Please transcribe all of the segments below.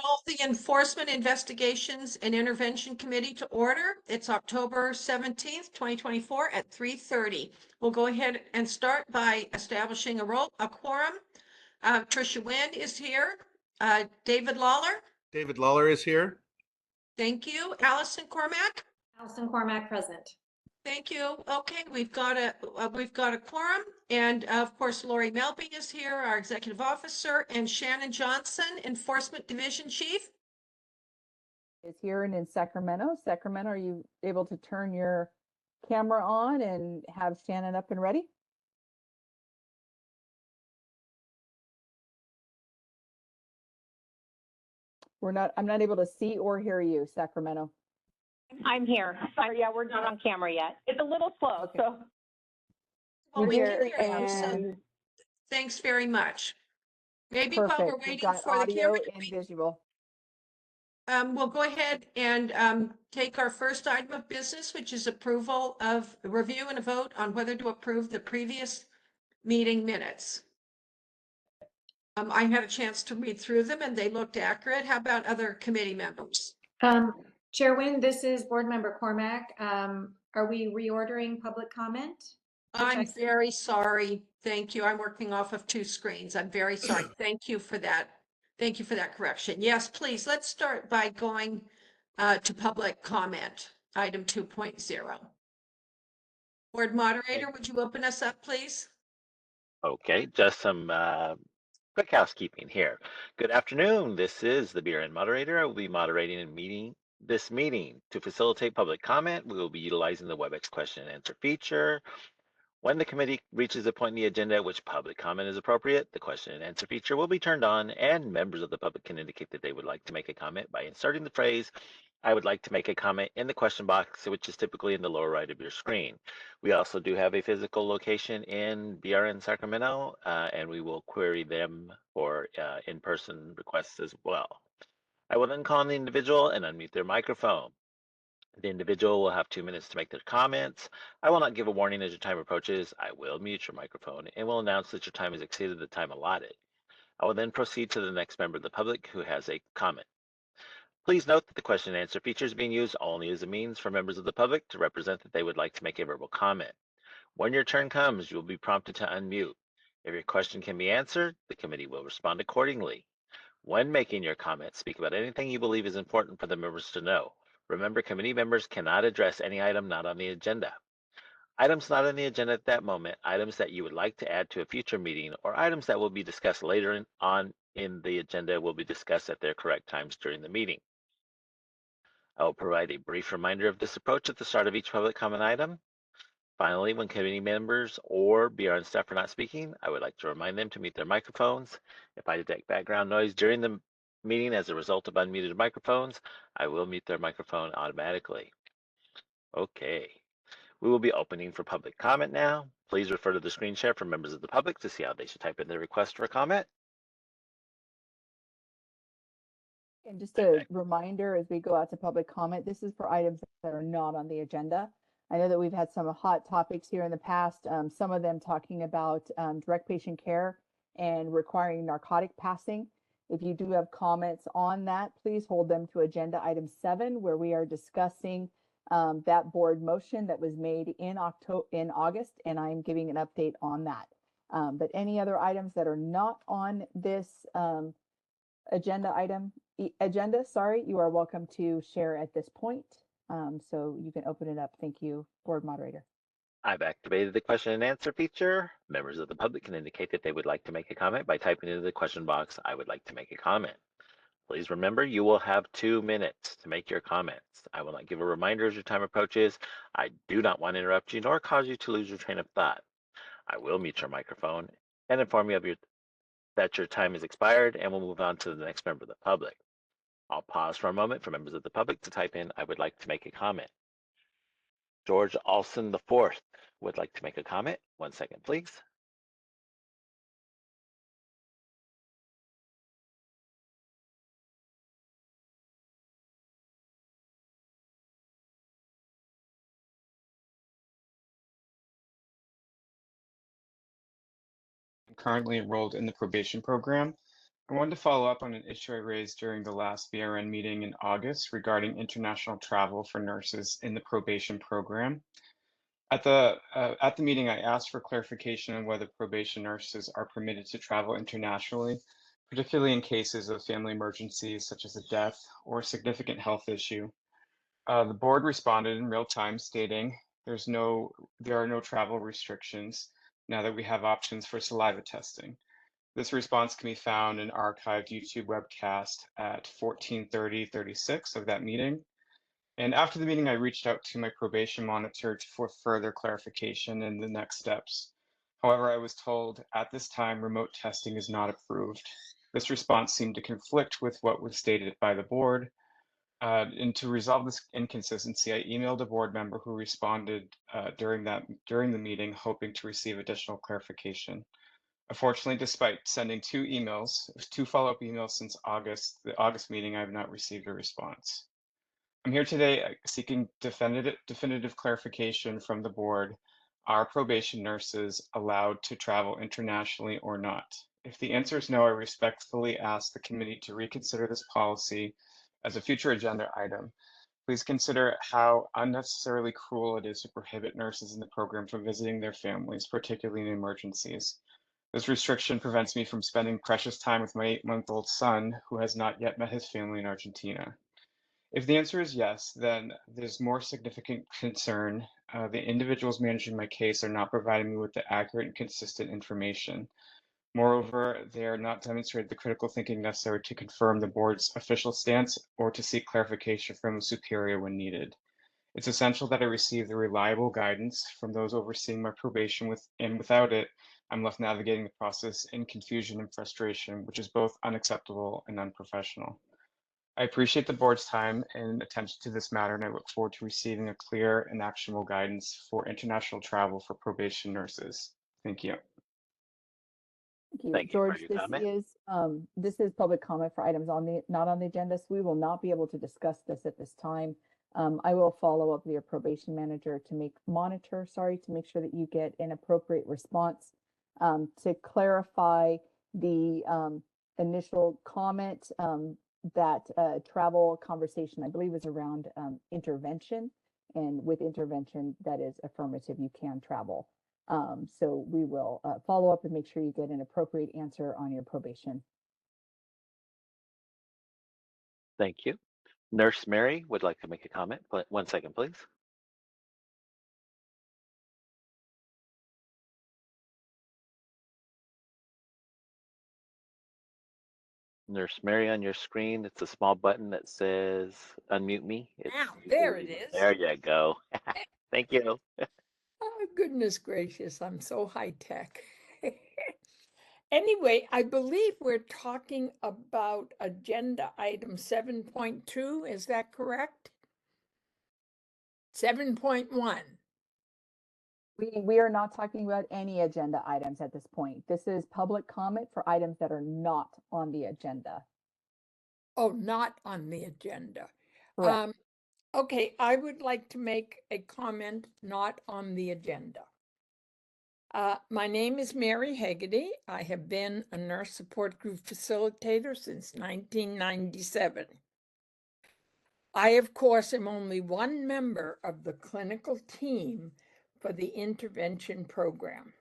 Call the Enforcement Investigations and Intervention Committee to order. It's October 17th, 2024 at 3:30. We'll go ahead and start by establishing a quorum. Tricia Wynn is here. David Lawler. David Lawler is here. Thank you. Allison Cormack. Allison Cormack present. Thank you. Okay, we've got a quorum, and of course, Lori Melby is here, our executive officer, and Shannon Johnson, Enforcement Division Chief. Is here and in Sacramento. Sacramento, are you able to turn your camera on and have Shannon up and ready? I'm not able to see or hear you, Sacramento. I'm here. Sorry, yeah, we're not on camera yet. It's a little slow, Okay. so. Well, we Here, can hear you, so and thanks very much. Maybe while we're perfect. We've waiting got for the audio camera, and visual. we'll go ahead and take our first item of business, which is approval of review and a vote on whether to approve the previous meeting minutes. I had a chance to read through them and they looked accurate. How about other committee members? Chair Wynn, this is Board Member Cormack. Are we reordering public comment? I'm very sorry. Thank you. I'm working off of two screens. I'm very sorry. Thank you for that. Thank you for that correction. Yes, please. Let's start by going to public comment, item 2.0. Board moderator, would you open us up, please? Okay, just some quick housekeeping here. Good afternoon. This is the BRN moderator. I will be moderating this meeting. To facilitate public comment, we will be utilizing the WebEx question and answer feature. When the committee reaches a point in the agenda at which public comment is appropriate, the question and answer feature will be turned on and members of the public can indicate that they would like to make a comment by inserting the phrase, "I would like to make a comment" in the question box, which is typically in the lower right of your screen. We also do have a physical location in BRN Sacramento, and we will query them for in-person requests as well. I will then call on the individual and unmute their microphone. The individual will have 2 minutes to make their comments. I will not give a warning as your time approaches. I will mute your microphone and will announce that your time has exceeded the time allotted. I will then proceed to the next member of the public who has a comment. Please note that the question and answer feature is being used only as a means for members of the public to represent that they would like to make a verbal comment. When your turn comes, you will be prompted to unmute. If your question can be answered, the committee will respond accordingly. When making your comment, speak about anything you believe is important for the members to know. Remember, committee members cannot address any item not on the agenda. Items not on the agenda at that moment, items that you would like to add to a future meeting, or items that will be discussed later on in the agenda will be discussed at their correct times during the meeting. I will provide a brief reminder of this approach at the start of each public comment item. Finally, when committee members or BRN staff are not speaking, I would like to remind them to mute their microphones. If I detect background noise during the meeting as a result of unmuted microphones, I will mute their microphone automatically. Okay, we will be opening for public comment now. Please refer to the screen share for members of the public to see how they should type in their request for a comment. And just a reminder as we go out to public comment, this is for items that are not on the agenda. I know that we've had some hot topics here in the past, some of them talking about direct patient care and requiring narcotic passing. If you do have comments on that, please hold them to agenda item 7, where we are discussing that board motion that was made in August, and I'm giving an update on that. But any other items that are not on this agenda, you are welcome to share at this point. So you can open it up. Thank you, board moderator. I've activated the question and answer feature. Members of the public can indicate that they would like to make a comment by typing into the question box, "I would like to make a comment." Please remember, you will have 2 minutes to make your comments. I will not give a reminder as your time approaches. I do not want to interrupt you nor cause you to lose your train of thought. I will mute your microphone and inform you that your time has expired, and we'll move on to the next member of the public. I'll pause for a moment for members of the public to type in, "I would like to make a comment." George Olson IV would like to make a comment. 1 second, please. I'm currently enrolled in the probation program. I wanted to follow up on an issue I raised during the last BRN meeting in August regarding international travel for nurses in the probation program. At the meeting, I asked for clarification on whether probation nurses are permitted to travel internationally, particularly in cases of family emergencies such as a death or a significant health issue. The board responded in real time, stating there are no travel restrictions now that we have options for saliva testing. This response can be found in archived YouTube webcast at 14:30:36 of that meeting. And after the meeting, I reached out to my probation monitor for further clarification and the next steps. However, I was told at this time, remote testing is not approved. This response seemed to conflict with what was stated by the board. And to resolve this inconsistency, I emailed a board member who responded during the meeting, hoping to receive additional clarification. Unfortunately, despite sending two follow-up emails since the August meeting, I have not received a response. I'm here today seeking definitive clarification from the board. Are probation nurses allowed to travel internationally or not? If the answer is no, I respectfully ask the committee to reconsider this policy as a future agenda item. Please consider how unnecessarily cruel it is to prohibit nurses in the program from visiting their families, particularly in emergencies. This restriction prevents me from spending precious time with my 8-month-old son, who has not yet met his family in Argentina. If the answer is yes, then there's more significant concern. The individuals managing my case are not providing me with the accurate and consistent information. Moreover, they are not demonstrating the critical thinking necessary to confirm the board's official stance or to seek clarification from a superior when needed. It's essential that I receive the reliable guidance from those overseeing my probation, and without it, I'm left navigating the process in confusion and frustration, which is both unacceptable and unprofessional. I appreciate the board's time and attention to this matter, and I look forward to receiving a clear and actionable guidance for international travel for probation nurses. Thank you. Thank you. Thank you for George, your comment. this is public comment for items not on the agenda, so we will not be able to discuss this at this time. I will follow up with your probation manager to make sure that you get an appropriate response. To clarify the initial comment, that travel conversation, I believe, is around intervention, and with intervention, that is affirmative, you can travel. So we will follow up and make sure you get an appropriate answer on your probation. Thank you. Nurse Mary would like to make a comment. 1 second, please. Nurse Mary, on your screen, it's a small button that says unmute me. There it is. There you go. Thank you. Oh, goodness gracious, I'm so high tech. Anyway, I believe we're talking about agenda item 7.2. Is that correct? 7.1. We are not talking about any agenda items at this point. This is public comment for items that are not on the agenda. Oh, not on the agenda. Correct. Okay, I would like to make a comment not on the agenda. My name is Mary Haggerty. I have been a nurse support group facilitator since 1997. I, of course, am only one member of the clinical team for the intervention program.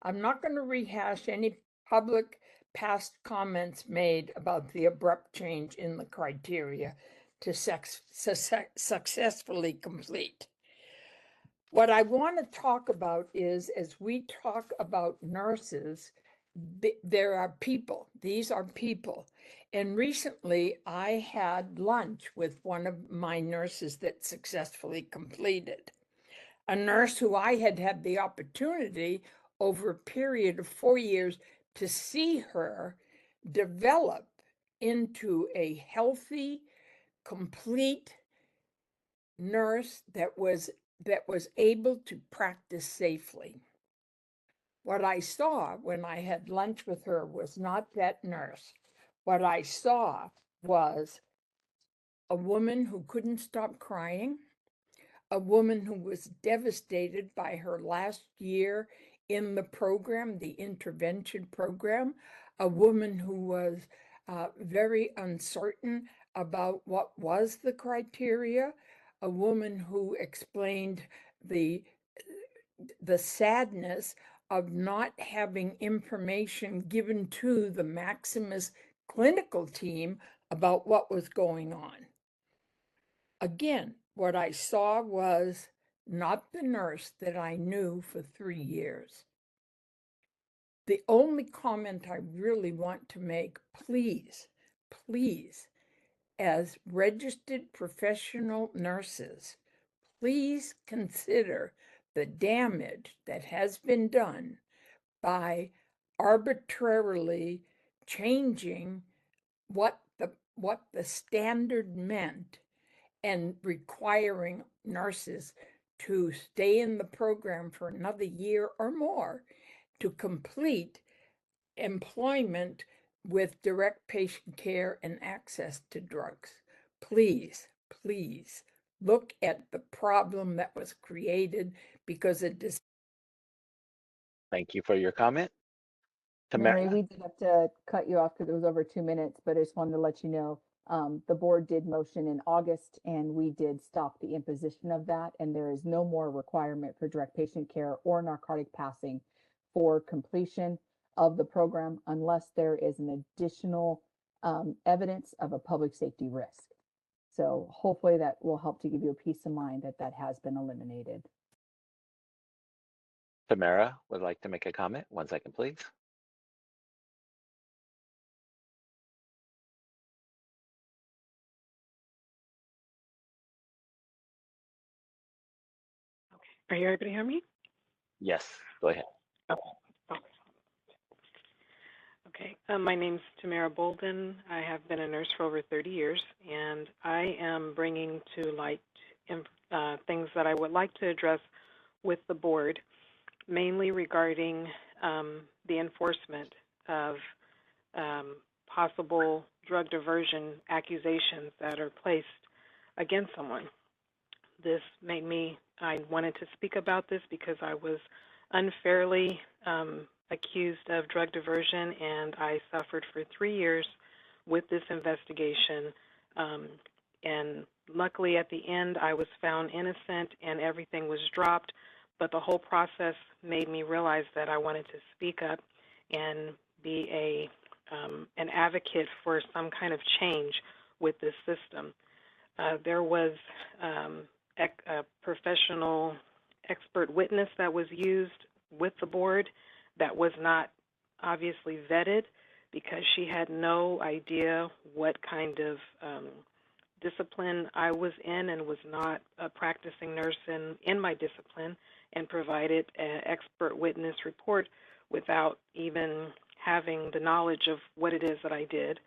I'm not going to rehash any public past comments made about the abrupt change in the criteria to successfully complete. What I want to talk about is, as we talk about nurses, there are people. These are people. And recently, I had lunch with one of my nurses that successfully completed. A nurse who I had had the opportunity over a period of 4 years to see her develop into a healthy, complete nurse that was able to practice safely. What I saw when I had lunch with her was not that nurse. What I saw was a woman who couldn't stop crying, a woman who was devastated by her last year in the program, the intervention program, a woman who was very uncertain about what was the criteria, a woman who explained the sadness of not having information given to the Maximus clinical team about what was going on. Again, what I saw was not the nurse that I knew for 3 years. The only comment I really want to make, please, please, as registered professional nurses, please consider the damage that has been done by arbitrarily changing what the standard meant and requiring nurses to stay in the program for another year or more to complete employment with direct patient care and access to drugs. Please, please look at the problem that was created because it is. Thank you for your comment. Mary, Tamara? we did have to cut you off because it was over 2 minutes, but I just wanted to let you know, the board did motion in August and we did stop the imposition of that. And there is no more requirement for direct patient care or narcotic passing for completion of the program unless there is an additional evidence of a public safety risk. So hopefully that will help to give you a peace of mind that that has been eliminated. Tamara would like to make a comment. 1 second, please. Are you able to hear me? Yes, go ahead. Okay. My name's Tamara Bolden. I have been a nurse for over 30 years, and I am bringing to light things that I would like to address with the board, mainly regarding the enforcement of possible drug diversion accusations that are placed against someone. This made I wanted to speak about this because I was unfairly accused of drug diversion, and I suffered for 3 years with this investigation. And luckily, at the end, I was found innocent and everything was dropped. But the whole process made me realize that I wanted to speak up and be an advocate for some kind of change with this system. There was a professional expert witness that was used with the board that was not obviously vetted because she had no idea what kind of discipline I was in and was not a practicing nurse in my discipline, and provided an expert witness report without even having the knowledge of what it is that I did.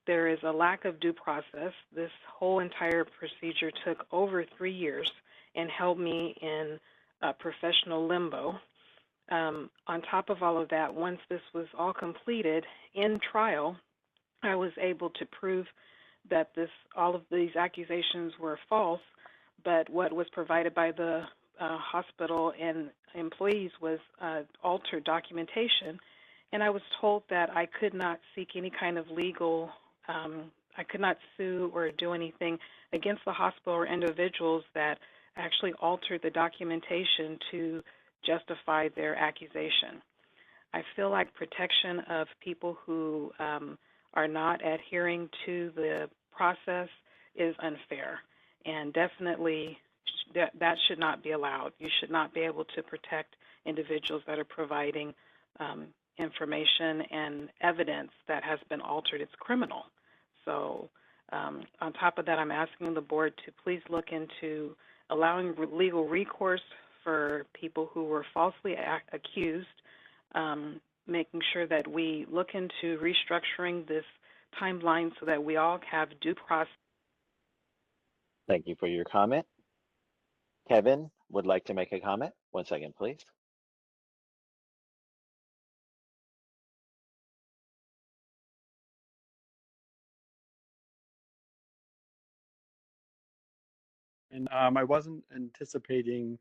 There is a lack of due process. This whole entire procedure took over 3 years and held me in professional limbo. On top of all of that, once this was all completed in trial, I was able to prove that all of these accusations were false, but what was provided by the hospital and employees was altered documentation. And I was told that I could not seek any kind of legal, I could not sue or do anything against the hospital or individuals that actually altered the documentation to justify their accusation. I feel like protection of people who are not adhering to the process is unfair, and definitely that should not be allowed. You should not be able to protect individuals that are providing information and evidence that has been altered. It's criminal. So on top of that, I'm asking the board to please look into allowing legal recourse for people who were falsely accused, making sure that we look into restructuring this timeline so that we all have due process. Thank you for your comment. Kevin would like to make a comment. 1 second, please. And I wasn't anticipating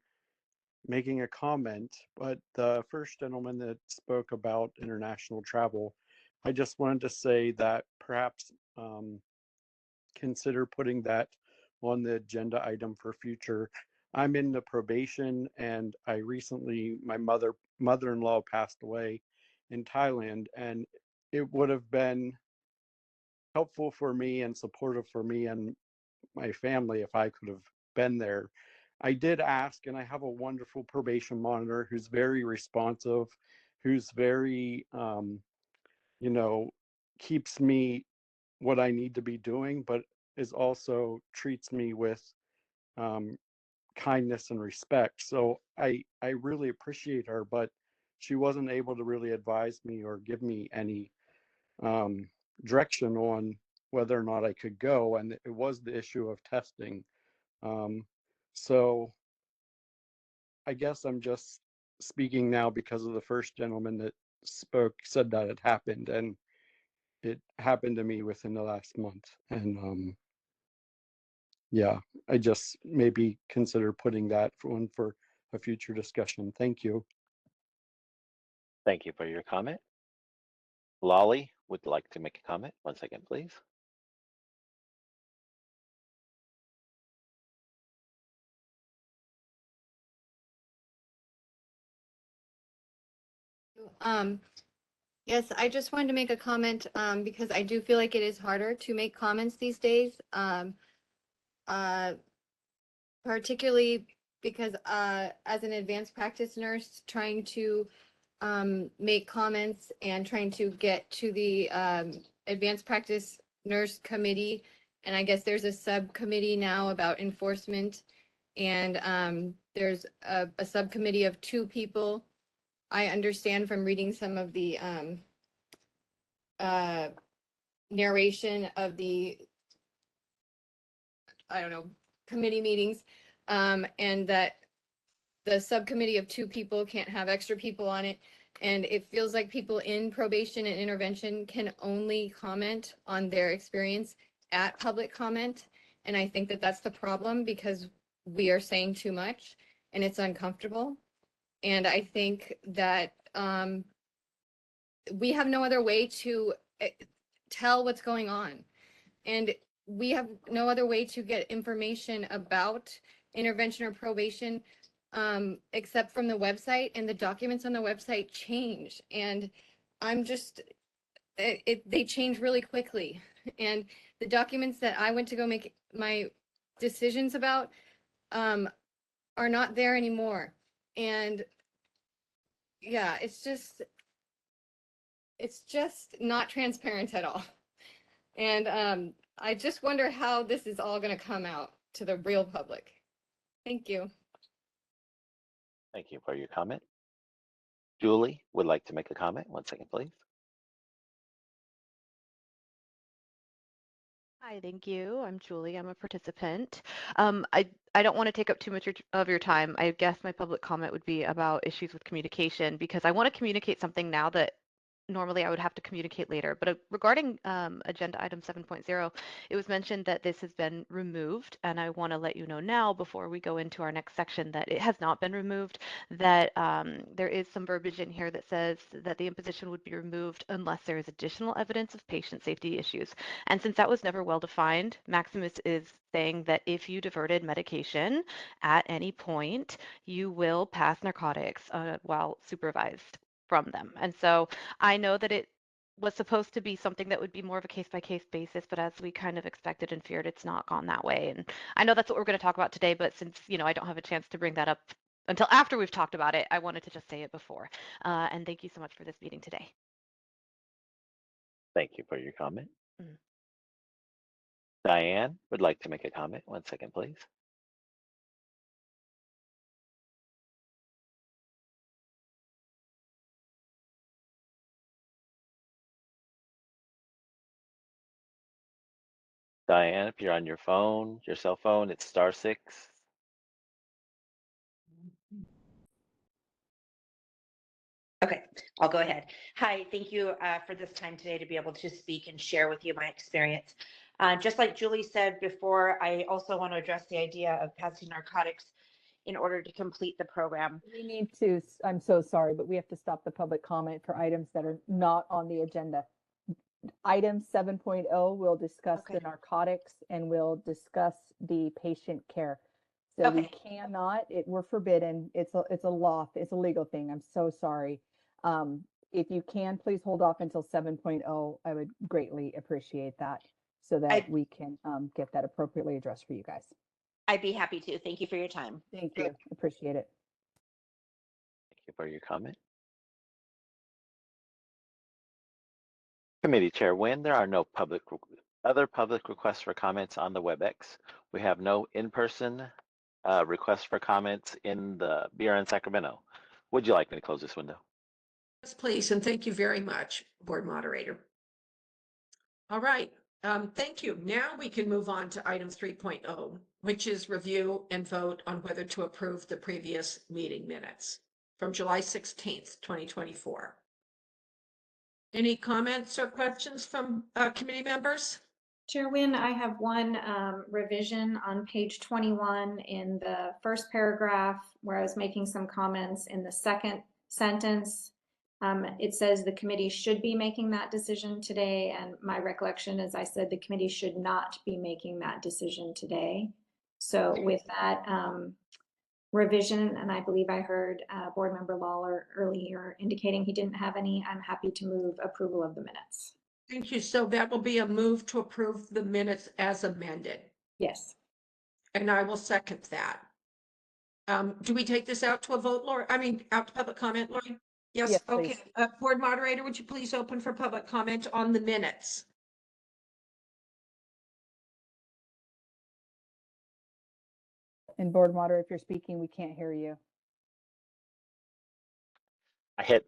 making a comment, but the first gentleman that spoke about international travel I just wanted to say that perhaps consider putting that on the agenda item for future. I'm in the probation, and I recently, my mother-in-law passed away in Thailand, and it would have been helpful for me and supportive for me and my family if I could have been there. I did ask, and I have a wonderful probation monitor who's very responsive, who's very, you know, keeps me what I need to be doing, but is also treats me with um, kindness and respect. So I really appreciate her, but she wasn't able to really advise me or give me any um, direction on whether or not I could go, and it was the issue of testing. Um, so I guess I'm just speaking now because of the first gentleman that said that it happened, and it happened to me within the last month. And yeah, I just maybe consider putting that for one for a future discussion. Thank you. Thank you for your comment. Lolly would like to make a comment. 1 second, please. Um, yes, I just wanted to make a comment because I do feel like it is harder to make comments these days. Uh, Particularly because as an advanced practice nurse, trying to make comments and trying to get to the advanced practice nurse committee. And I guess there's a subcommittee now about enforcement. And there's a subcommittee of 2 people. I understand from reading some of the narration of the, I don't know, committee meetings, and that the subcommittee of 2 people can't have extra people on it. And it feels like people in probation and intervention can only comment on their experience at public comment. And I think that that's the problem because we are saying too much and it's uncomfortable. And I think that we have no other way to tell what's going on. And we have no other way to get information about intervention or probation except from the website, and the documents on the website change. And I'm just, they change really quickly. And the documents that I went to go make my decisions about are not there anymore. And yeah, it's just not transparent at all. And I just wonder how this is all going to come out to the real public. Thank you. Thank you for your comment. Julie would like to make a comment. 1 second, please. Hi, thank you. I'm Julie. I'm a participant. I don't want to take up too much of your time. I guess my public comment would be about issues with communication because I want to communicate something now that normally I would have to communicate later. But regarding agenda item 7.0, it was mentioned that this has been removed, and I want to let you know now before we go into our next section that it has not been removed, that there is some verbiage in here that says that the imposition would be removed unless there is additional evidence of patient safety issues. And since that was never well defined, Maximus is saying that if you diverted medication at any point, you will pass narcotics while supervised from them. And so I know that it was supposed to be something that would be more of a case-by-case basis, but as we kind of expected and feared, it's not gone that way. And I know that's what we're going to talk about today, but since, I don't have a chance to bring that up until after we've talked about it, I wanted to just say it before. And thank you so much for this meeting today. Thank you for your comment. Mm. Diane would like to make a comment. 1 second, please. Diane, if you're on your phone, your cell phone, it's *6. Okay, I'll go ahead. Hi, thank you for this time today to be able to speak and share with you my experience. Just like Julie said before, I also want to address the idea of passing narcotics in order to complete the program. We need to, I'm so sorry, but we have to stop the public comment for items that are not on the agenda. item 7.0, we'll discuss Okay. the narcotics and we'll discuss the patient care. So we cannot, we're forbidden. It's a law, it's a legal thing. I'm so sorry. If you can, please hold off until 7.0. I would greatly appreciate that so that we can get that appropriately addressed for you guys. I'd be happy to. Thank you for your time. Thank you. Appreciate it. Thank you for your comment. Committee Chair Nguyen, there are no other public requests for comments on the WebEx. We have no in-person requests for comments in the BRN Sacramento. Would you like me to close this window? Yes, please, and thank you very much, Board Moderator. All right, thank you. Now we can move on to item 3.0, which is review and vote on whether to approve the previous meeting minutes from July 16th, 2024. Any comments or questions from committee members? Chair Nguyen, I have one revision on page 21 in the first paragraph where I was making some comments in the second sentence. It says the committee should be making that decision today, and my recollection is I said the committee should not be making that decision today. So with that revision, and I believe I heard Board Member Lawler earlier indicating he didn't have any, I'm happy to move approval of the minutes. Thank you. So that will be a move to approve the minutes as amended. Yes. And I will second that. Do we take this out to a vote, Lori? I mean, out to public comment, Lori? Yes. Yes, Okay. please. Board Moderator, would you please open for public comment on the minutes? And Board Moderator, if you're speaking, we can't hear you. I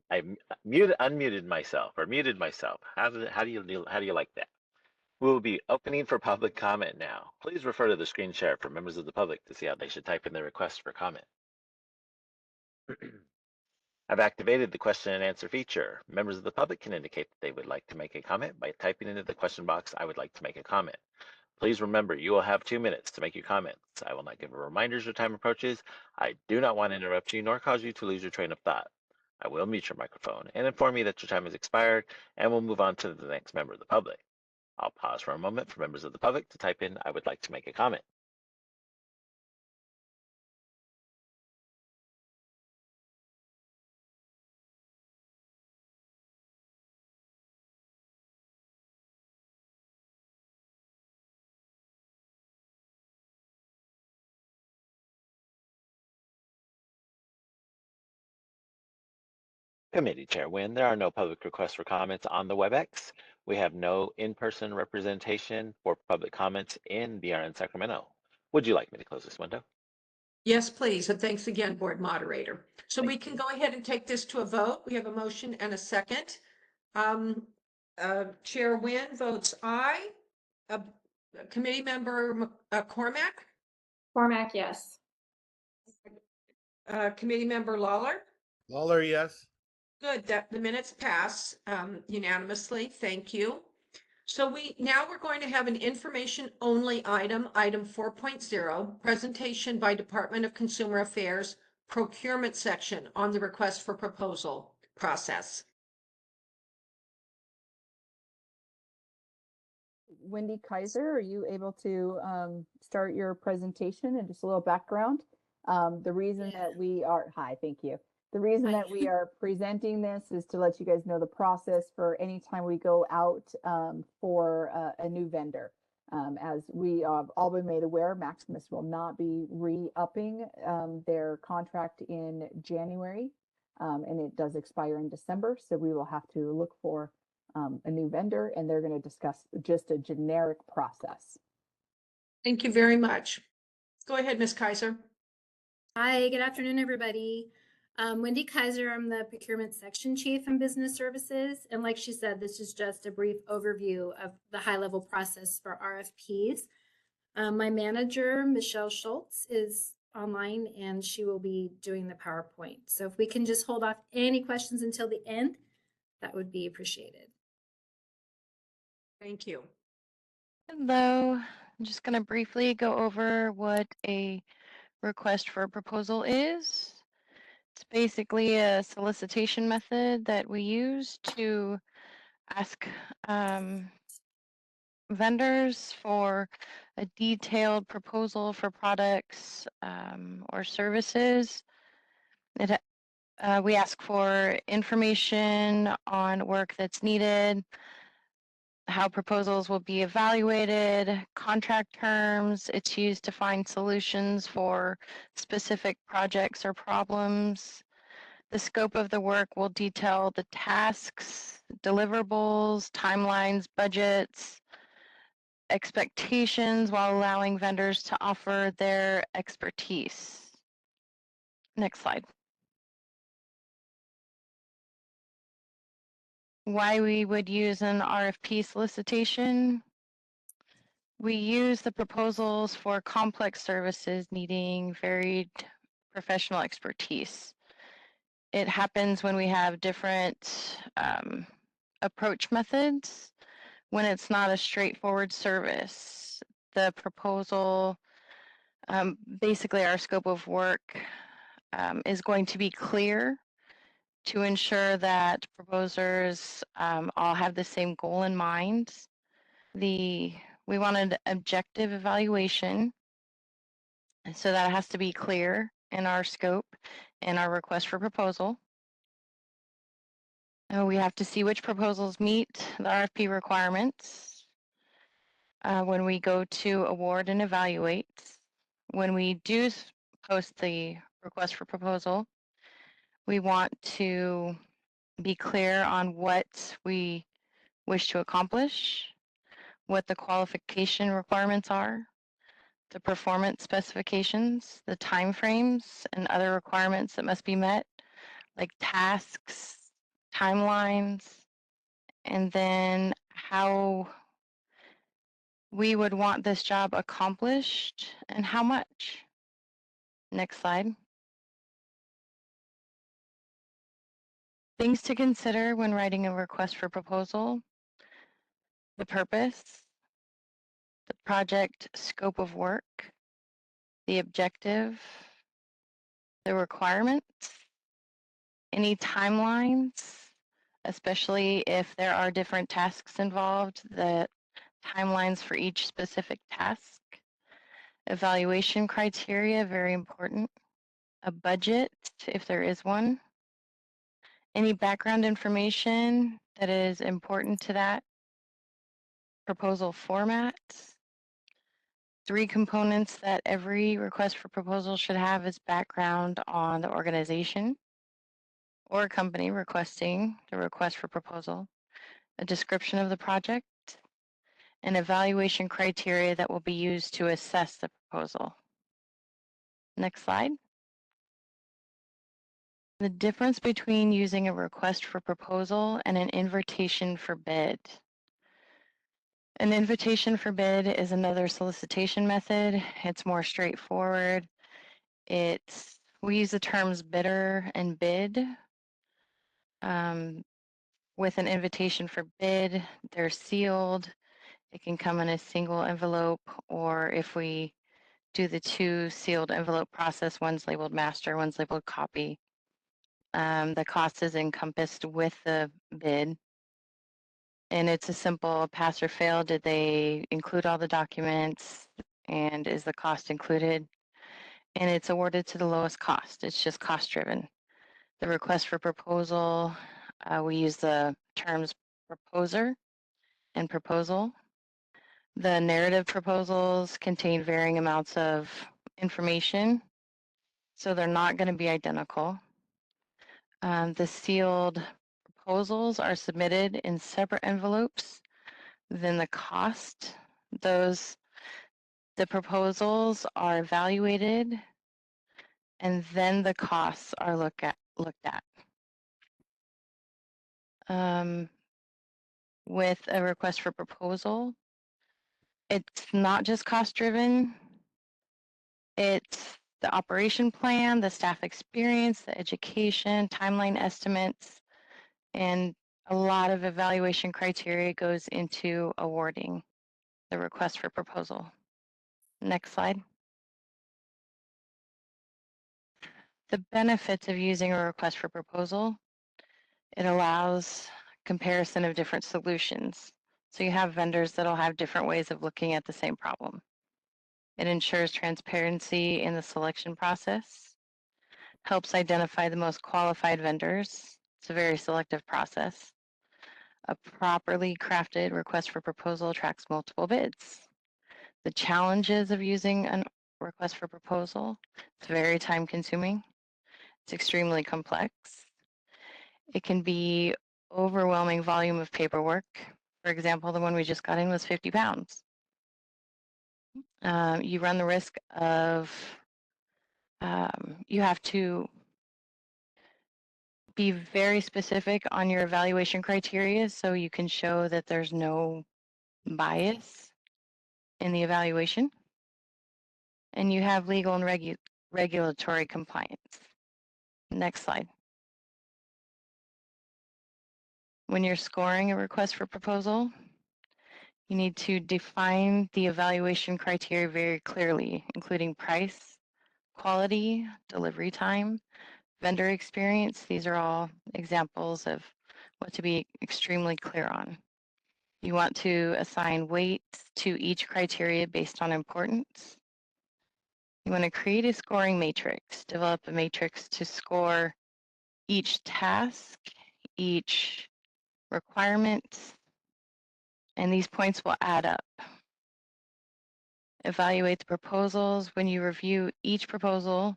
unmuted myself or muted myself. How do you like that? We will be opening for public comment now. Please refer to the screen share for members of the public to see how they should type in their request for comment. I've activated the question and answer feature. Members of the public can indicate that they would like to make a comment by typing into the question box, I would like to make a comment. Please remember, you will have 2 minutes to make your comments. I will not give reminders as time approaches. I do not want to interrupt you nor cause you to lose your train of thought. I will mute your microphone and inform you that your time has expired, and we'll move on to the next member of the public. I'll pause for a moment for members of the public to type in, I would like to make a comment. Committee Chair Nguyen, there are no public requests for comments on the WebEx. We have no in-person representation for public comments in BRN Sacramento. Would you like me to close this window? Yes, please. And thanks again, Board Moderator. So Thank we can go ahead and take this to a vote. We have a motion and a second. Chair Nguyen votes aye. Committee Member Cormack? Cormack, yes. Committee Member Lawler? Lawler, yes. Good, that the minutes pass unanimously. Thank you. So we're going to have an information only item 4.0, presentation by Department of Consumer Affairs procurement section on the request for proposal process. Wendy Kaiser, are you able to start your presentation and just a little background? The reason that we are, hi, thank you. The reason that we are presenting this is to let you guys know the process for any time we go out for a new vendor. As we have all been made aware, Maximus will not be re-upping their contract in January, and it does expire in December. So we will have to look for a new vendor, and they're going to discuss just a generic process. Thank you very much. Go ahead, Ms. Kaiser. Hi, good afternoon, everybody. Wendy Kaiser, I'm the procurement section chief in business services. And like she said, this is just a brief overview of the high level process for RFPs. My manager, Michelle Schultz, is online and she will be doing the PowerPoint. So if we can just hold off any questions until the end, that would be appreciated. Thank you. Hello, I'm just going to briefly go over what a request for a proposal is. It's basically a solicitation method that we use to ask vendors for a detailed proposal for products or services. We ask for information on work that's needed, how proposals will be evaluated, contract terms. It's used to find solutions for specific projects or problems. The scope of the work will detail the tasks, deliverables, timelines, budgets, expectations, while allowing vendors to offer their expertise. Next slide. Why we would use an RFP solicitation. We use the proposals for complex services needing varied professional expertise. It happens when we have different approach methods, when it's not a straightforward service. The proposal, basically our scope of work is going to be clear to ensure that proposers all have the same goal in mind. We wanted objective evaluation, and so that has to be clear in our scope and our request for proposal. We have to see which proposals meet the RFP requirements when we go to award and evaluate. When we do post the request for proposal, we want to be clear on what we wish to accomplish, what the qualification requirements are, the performance specifications, the timeframes, and other requirements that must be met, like tasks, timelines, and then how we would want this job accomplished and how much. Next slide. Things to consider when writing a request for proposal: the purpose, the project scope of work, the objective, the requirements, any timelines, especially if there are different tasks involved, the timelines for each specific task, evaluation criteria, very important, a budget, if there is one, any background information that is important to that proposal format. 3 components that every request for proposal should have is background on the organization or company requesting the request for proposal, a description of the project, and evaluation criteria that will be used to assess the proposal. Next slide. The difference between using a request for proposal and an invitation for bid. An invitation for bid is another solicitation method. It's more straightforward. We use the terms bidder and bid. With an invitation for bid, they're sealed. It can come in a single envelope, or if we do the 2 sealed envelope process, one's labeled master, one's labeled copy. The cost is encompassed with the bid. And it's a simple pass or fail. Did they include all the documents? And is the cost included? And it's awarded to the lowest cost. It's just cost driven. The request for proposal, we use the terms proposer and proposal. The narrative proposals contain varying amounts of information, so they're not going to be identical. The sealed proposals are submitted in separate envelopes than the cost. The proposals are evaluated, and then the costs are looked at. With a request for proposal, it's not just cost driven. It's the operation plan, the staff experience, the education, timeline estimates, and a lot of evaluation criteria goes into awarding the request for proposal. Next slide. The benefits of using a request for proposal: it allows comparison of different solutions. So you have vendors that'll have different ways of looking at the same problem. It ensures transparency in the selection process, helps identify the most qualified vendors. It's a very selective process. A properly crafted request for proposal attracts multiple bids. The challenges of using a request for proposal, it's very time consuming. It's extremely complex. It can be overwhelming volume of paperwork. For example, the one we just got in was 50 pounds. You run the risk of, you have to be very specific on your evaluation criteria so you can show that there's no bias in the evaluation. And you have legal and regulatory compliance. Next slide. When you're scoring a request for proposal, you need to define the evaluation criteria very clearly, including price, quality, delivery time, vendor experience. These are all examples of what to be extremely clear on. You want to assign weights to each criteria based on importance. You want to create a scoring matrix, develop a matrix to score each task, each requirement, and these points will add up. Evaluate the proposals when you review each proposal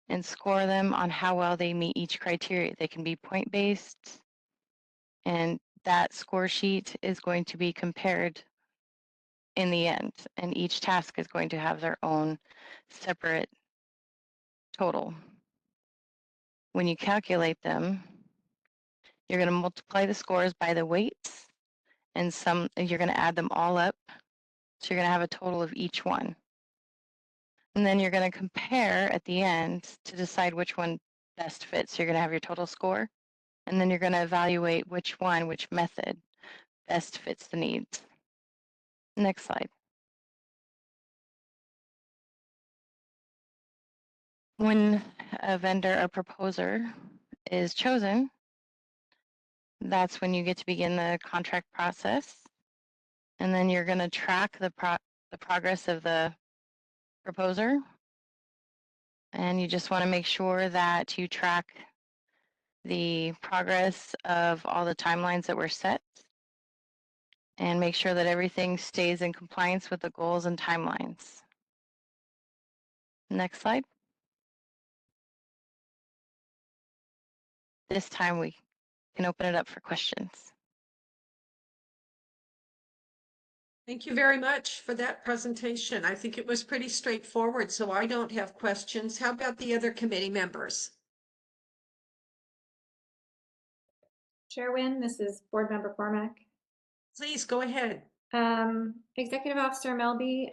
and score them on how well they meet each criteria. They can be point-based, and that score sheet is going to be compared in the end, and each task is going to have their own separate total. When you calculate them, you're going to multiply the scores by the weights, and you're going to add them all up. So you're going to have a total of each one. And then you're going to compare at the end to decide which one best fits. So you're going to have your total score, and then you're going to evaluate which method best fits the needs. Next slide. When a vendor or proposer is chosen, that's when you get to begin the contract process. And then you're going to track the progress of the proposer. And you just want to make sure that you track the progress of all the timelines that were set and make sure that everything stays in compliance with the goals and timelines. Next slide. This time we can open it up for questions. Thank you very much for that presentation. I think it was pretty straightforward, so I don't have questions. How about the other committee members? Chair Wynn, this is Board Member Cormack. Please go ahead. Executive Officer Melby,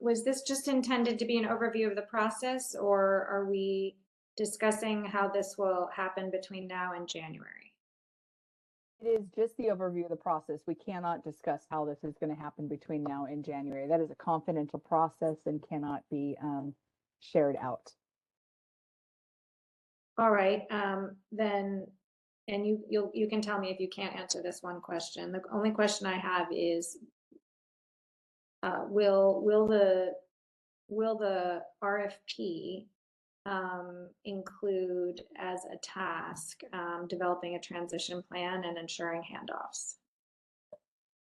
was this just intended to be an overview of the process, or are we discussing how this will happen between now and January? It is just the overview of the process. We cannot discuss how this is going to happen between now and January. That is a confidential process and cannot be shared out. All right, then, and you can tell me if you can't answer this one question. The only question I have is, will the RFP include as a task developing a transition plan and ensuring handoffs?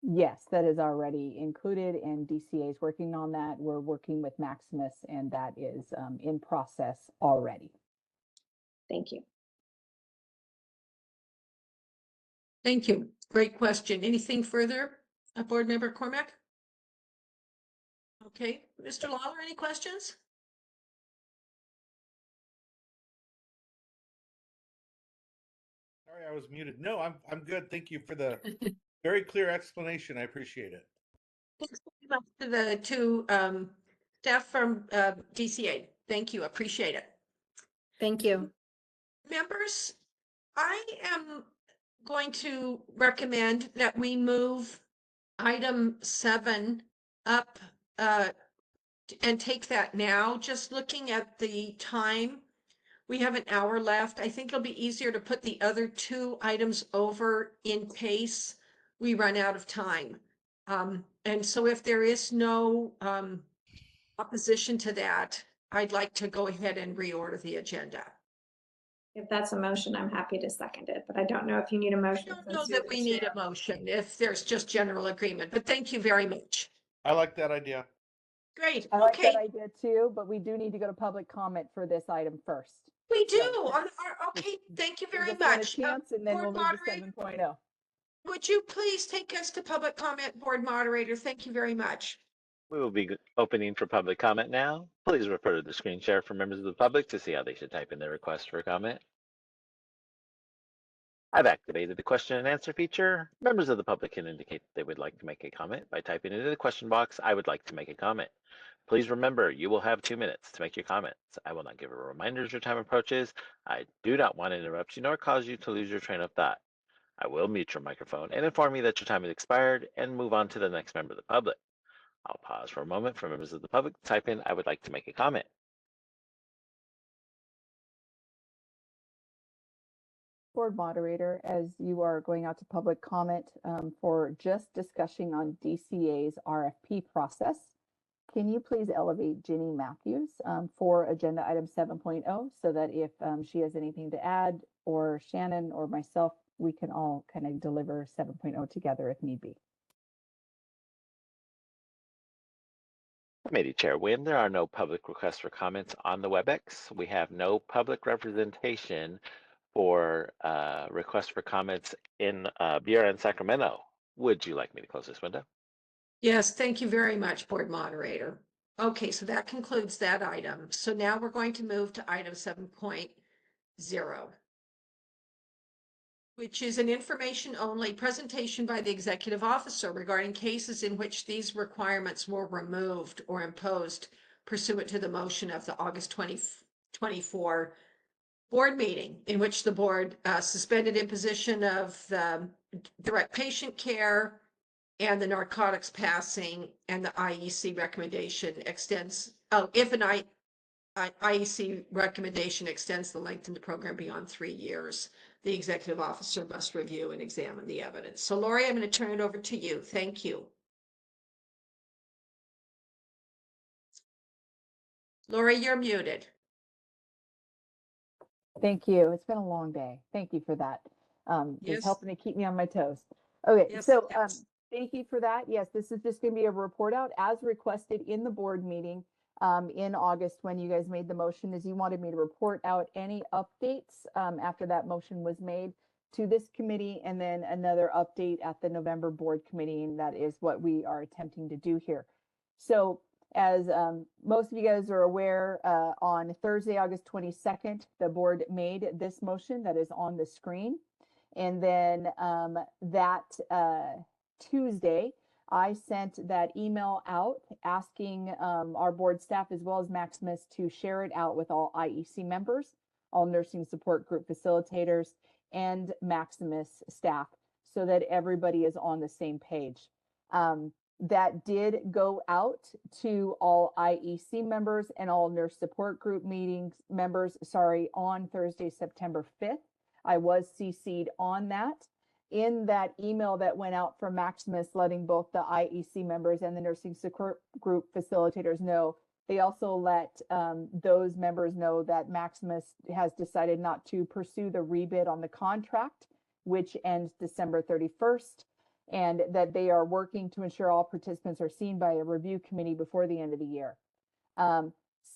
Yes, that is already included, and DCA is working on that. We're working with Maximus, and that is in process already. Thank you. Thank you. Great question. Anything further, Board Member Cormack? Okay, Mr. Lawler, any questions? Sorry, I was muted. No, I'm good. Thank you for the very clear explanation. I appreciate it. Thanks very much to the two staff from DCA. Thank you. Appreciate it. Thank you. Members, I am going to recommend that we move item 7 up and take that now. Just looking at the time, We have an hour left. I think it'll be easier to put the other two items over in case we run out of time. And so if there is no opposition to that, I'd like to go ahead and reorder the agenda. If that's a motion, I'm happy to second it, but I don't know if you need a I motion. don't know since you're that the we need chair. a motion if there's just general agreement, but thank you very much. I like that idea. Great. I like that Okay, idea too, but we do need to go to public comment for this item first. we do. So, Okay, thank you give very this one a much. chance, and then Board we'll move to moderator, 7.0. would you please take us to public comment, board moderator? Thank you very much. We will be opening for public comment now. Please refer to the screen share for members of the public to see how they should type in their request for comment. I've activated the question and answer feature. Members of the public can indicate they would like to make a comment by typing into the question box, "I would like to make a comment." Please remember, you will have 2 minutes to make your comments. I will not give a reminder as your time approaches. I do not want to interrupt you nor cause you to lose your train of thought. I will mute your microphone and inform you that your time has expired and move on to the next member of the public. I'll pause for a moment for members of the public to type in, "I would like to make a comment." Board moderator, as you are going out to public comment for just discussing on DCA's RFP process, can you please elevate Ginny Matthews for agenda item 7.0 so that if she has anything to add, or Shannon or myself, we can all kind of deliver 7.0 together if need be. Committee Chair Wynn, there are no public requests for comments on the WebEx. We have no public representation for requests for comments in BRN Sacramento. Would you like me to close this window? Yes, thank you very much, board moderator. Okay, so that concludes that item. So now we're going to move to item 7.0, which is an information-only presentation by the executive officer regarding cases in which these requirements were removed or imposed pursuant to the motion of the August 2024 board meeting, in which the board suspended imposition of the direct patient care and the narcotics passing, and the IEC recommendation extends, if an IEC recommendation extends the length of the program beyond 3 years, the executive officer must review and examine the evidence. So Lori, I'm going to turn it over to you. Thank you. Lori, you're muted. Thank you. It's been a long day. Thank you for that. Yes. Just helping to keep me on my toes. Okay, Yes, so yes. thank you for that. Yes, this is just going to be a report out as requested in the board meeting in August when you guys made the motion, is you wanted me to report out any updates after that motion was made to this committee, and then another update at the November board committee, and that is what we are attempting to do here. So as most of you guys are aware, on Thursday, August 22nd, the board made this motion that is on the screen. And then that Tuesday, I sent that email out asking our board staff as well as Maximus to share it out with all IEC members, all nursing support group facilitators, and Maximus staff so that everybody is on the same page. That did go out to all IEC members and all nurse support group members, on Thursday, September 5th. I was CC'd on that. In that email that went out from Maximus, letting both the IEC members and the nursing support group facilitators know, they also let those members know that Maximus has decided not to pursue the rebid on the contract, which ends December 31st. And that they are working to ensure all participants are seen by a review committee before the end of the year.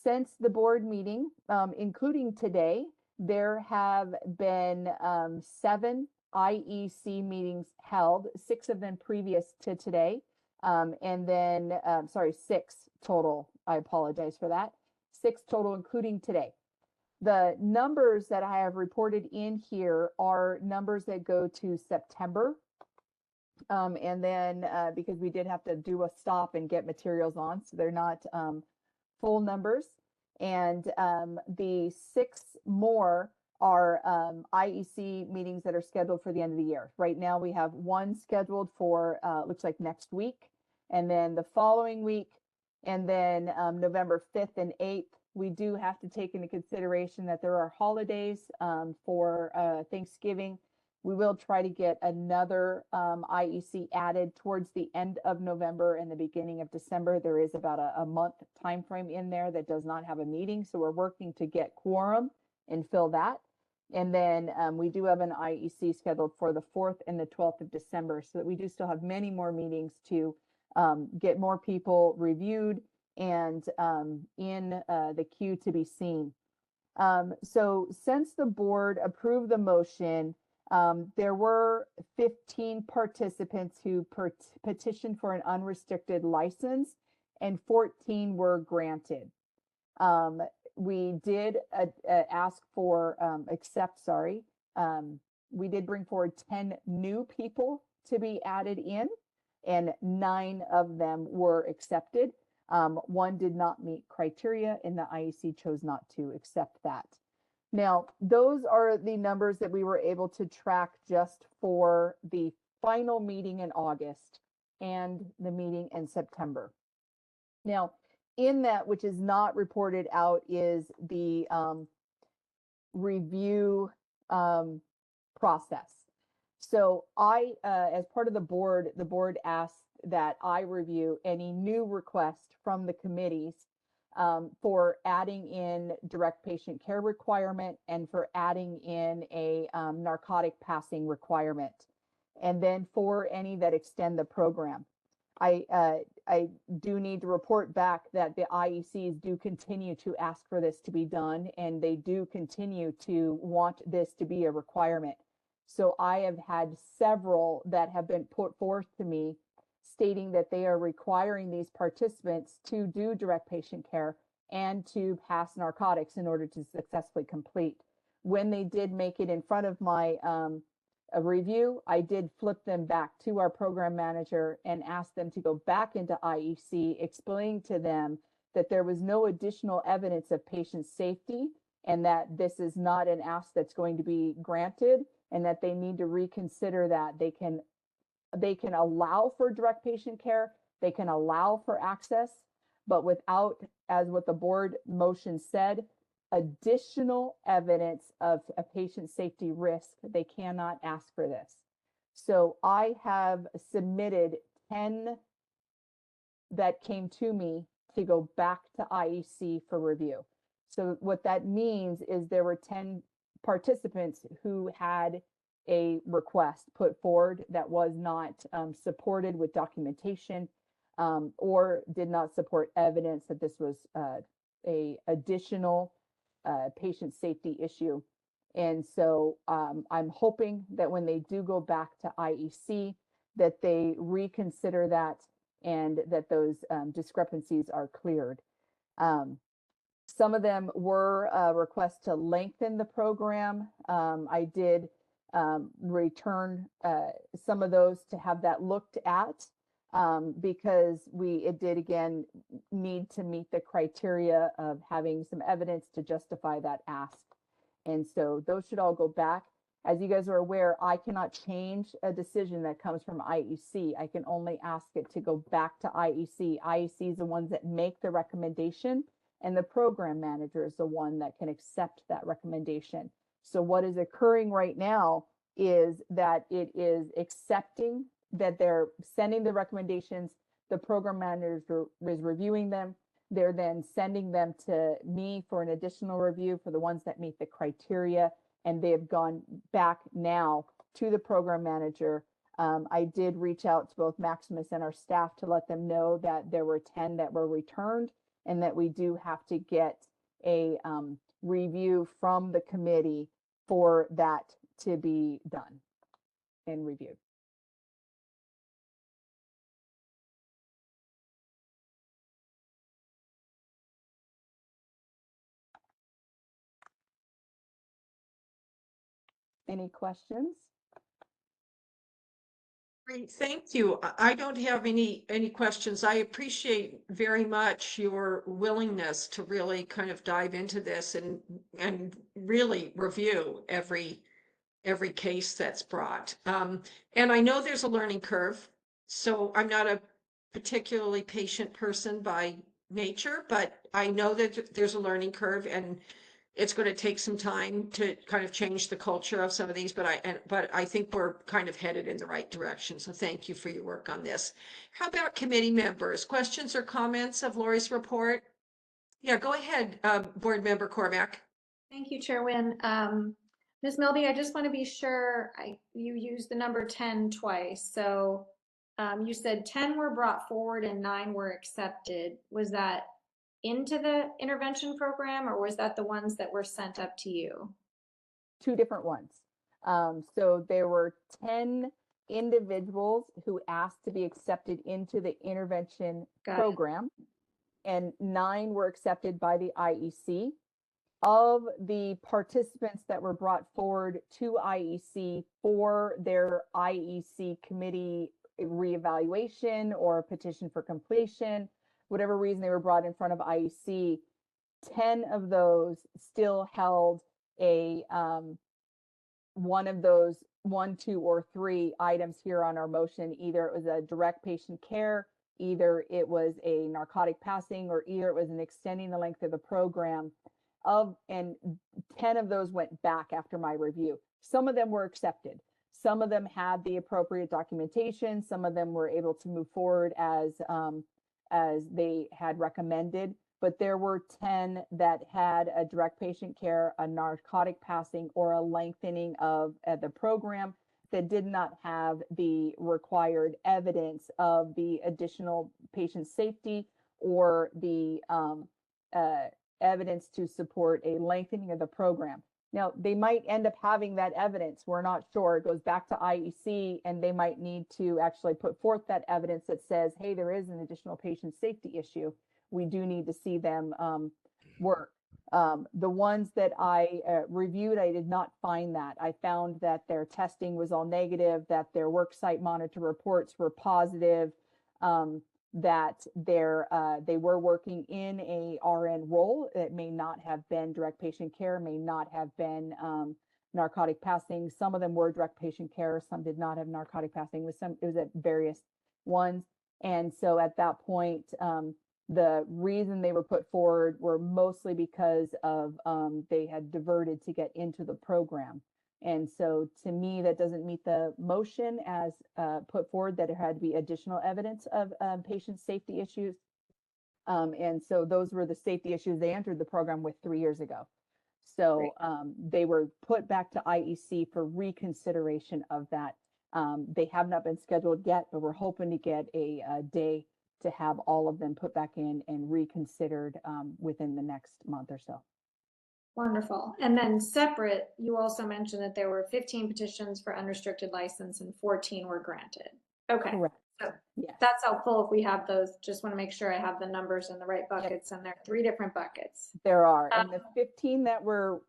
Since the board meeting, including today, there have been 7 IEC meetings held, 6 of them previous to today, and then, 6 total. I apologize for that. 6 total, including today. The numbers that I have reported in here are numbers that go to September. And then because we did have to do a stop and get materials on, so they're not full numbers. And the 6 more are IEC meetings that are scheduled for the end of the year. Right now we have 1 scheduled for looks like next week, and then the following week, and then November 5th and 8th, we do have to take into consideration that there are holidays for Thanksgiving. We will try to get another IEC added towards the end of November and the beginning of December. There is about a month time frame in there that does not have a meeting, so we're working to get quorum and fill that. And then we do have an IEC scheduled for the 4th and the 12th of December, so that we do still have many more meetings to get more people reviewed and in the queue to be seen. So since the board approved the motion, there were 15 participants who petitioned for an unrestricted license and 14 were granted. We did ask for, we did bring forward 10 new people to be added in, and 9 of them were accepted. One did not meet criteria, and the IEC chose not to accept that. Now, those are the numbers that we were able to track just for the final meeting in August and the meeting in September. Now, in that, which is not reported out, is the review process. So as part of the board asked that I review any new requests from the committees for adding in direct patient care requirement and for adding in a narcotic passing requirement, and then for any that extend the program. I do need to report back that the IECs do continue to ask for this to be done, and they do continue to want this to be a requirement. So I have had several that have been put forth to me stating that they are requiring these participants to do direct patient care and to pass narcotics in order to successfully complete. When they did make it in front of my a review, I did flip them back to our program manager and ask them to go back into IEC, explaining to them that there was no additional evidence of patient safety and that this is not an ask that's going to be granted, and that they need to reconsider that. They can allow for direct patient care, they can allow for access, but without, as what the board motion said, additional evidence of a patient safety risk, they cannot ask for this. So I have submitted 10 that came to me to go back to IEC for review. So what that means is there were 10 participants who had a request put forward that was not supported with documentation or did not support evidence that this was a additional patient safety issue. And so I'm hoping that when they do go back to IEC, that they reconsider that and that those discrepancies are cleared. Some of them were requests to lengthen the program. I did return some of those to have that looked at because it did again need to meet the criteria of having some evidence to justify that ask. And so those should all go back. As you guys are aware, I cannot change a decision that comes from IEC. I can only ask it to go back to IEC. IEC is the ones that make the recommendation, and the program manager is the one that can accept that recommendation. So what is occurring right now is that it is accepting that they're sending the recommendations, the program manager is reviewing them, they're then sending them to me for an additional review for the ones that meet the criteria, and they have gone back now to the program manager. I did reach out to both Maximus and our staff to let them know that there were 10 that were returned and that we do have to get a review from the committee for that to be done and reviewed. Any questions? Great, thank you. I don't have any questions. I appreciate very much your willingness to really kind of dive into this and really review every case that's brought. And I know there's a learning curve, so I'm not a particularly patient person by nature, but I know that there's a learning curve and it's going to take some time to kind of change the culture of some of these, but I think we're kind of headed in the right direction. So thank you for your work on this. How about committee members? Questions or comments of Lori's report? Yeah, go ahead, Board Member Cormack. Thank you, Chair Wynn. Ms. Milby, I just want to be sure you used the number 10 twice. So you said 10 were brought forward and 9 were accepted. Was that into the intervention program, or was that the ones that were sent up to you? Two different ones. So there were 10 individuals who asked to be accepted into the intervention program, and 9 were accepted by the IEC. Of the participants that were brought forward to IEC for their IEC committee reevaluation or petition for completion, whatever reason they were brought in front of IEC, 10 of those still held a one of those 1, 2, or 3 items here on our motion. Either it was a direct patient care, either it was a narcotic passing, or either it was an extending the length of the program. And 10 of those went back after my review. Some of them were accepted. Some of them had the appropriate documentation. Some of them were able to move forward as they had recommended. But there were 10 that had a direct patient care, a narcotic passing, or a lengthening of the program that did not have the required evidence of the additional patient safety or the evidence to support a lengthening of the program. Now, they might end up having that evidence. We're not sure. It goes back to IEC, and they might need to actually put forth that evidence that says, hey, there is an additional patient safety issue. We do need to see them work. The ones that I reviewed, I did not find that. I found that their testing was all negative, that their worksite monitor reports were positive, that they were working in a RN role. It may not have been direct patient care, may not have been narcotic passing. Some of them were direct patient care, some did not have narcotic passing. It was at various ones. And so at that point, the reason they were put forward were mostly because of they had diverted to get into the program. And so to me, that doesn't meet the motion as put forward, that there had to be additional evidence of patient safety issues. And so those were the safety issues they entered the program with 3 years ago. So they were put back to IEC for reconsideration of that. They have not been scheduled yet, but we're hoping to get a day to have all of them put back in and reconsidered within the next month or so. Wonderful. And then separate, you also mentioned that there were 15 petitions for unrestricted license and 14 were granted. Okay. Correct. So yes. That's helpful if we have those. Just want to make sure I have the numbers in the right buckets, and there are 3 different buckets. There are, and the 15 that were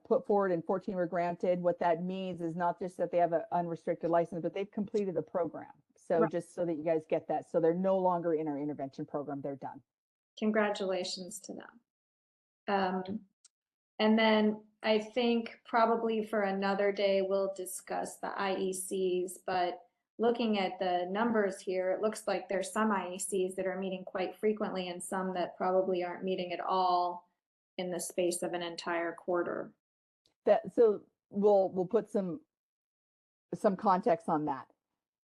put forward and 14 were granted, what that means is not just that they have an unrestricted license, but they've completed the program. So just so that you guys get that. So they're no longer in our intervention program, they're done. Congratulations to them. And then I think probably for another day, we'll discuss the IECs, but looking at the numbers here, it looks like there's some IECs that are meeting quite frequently and some that probably aren't meeting at all in the space of an entire quarter. So we'll put some context on that.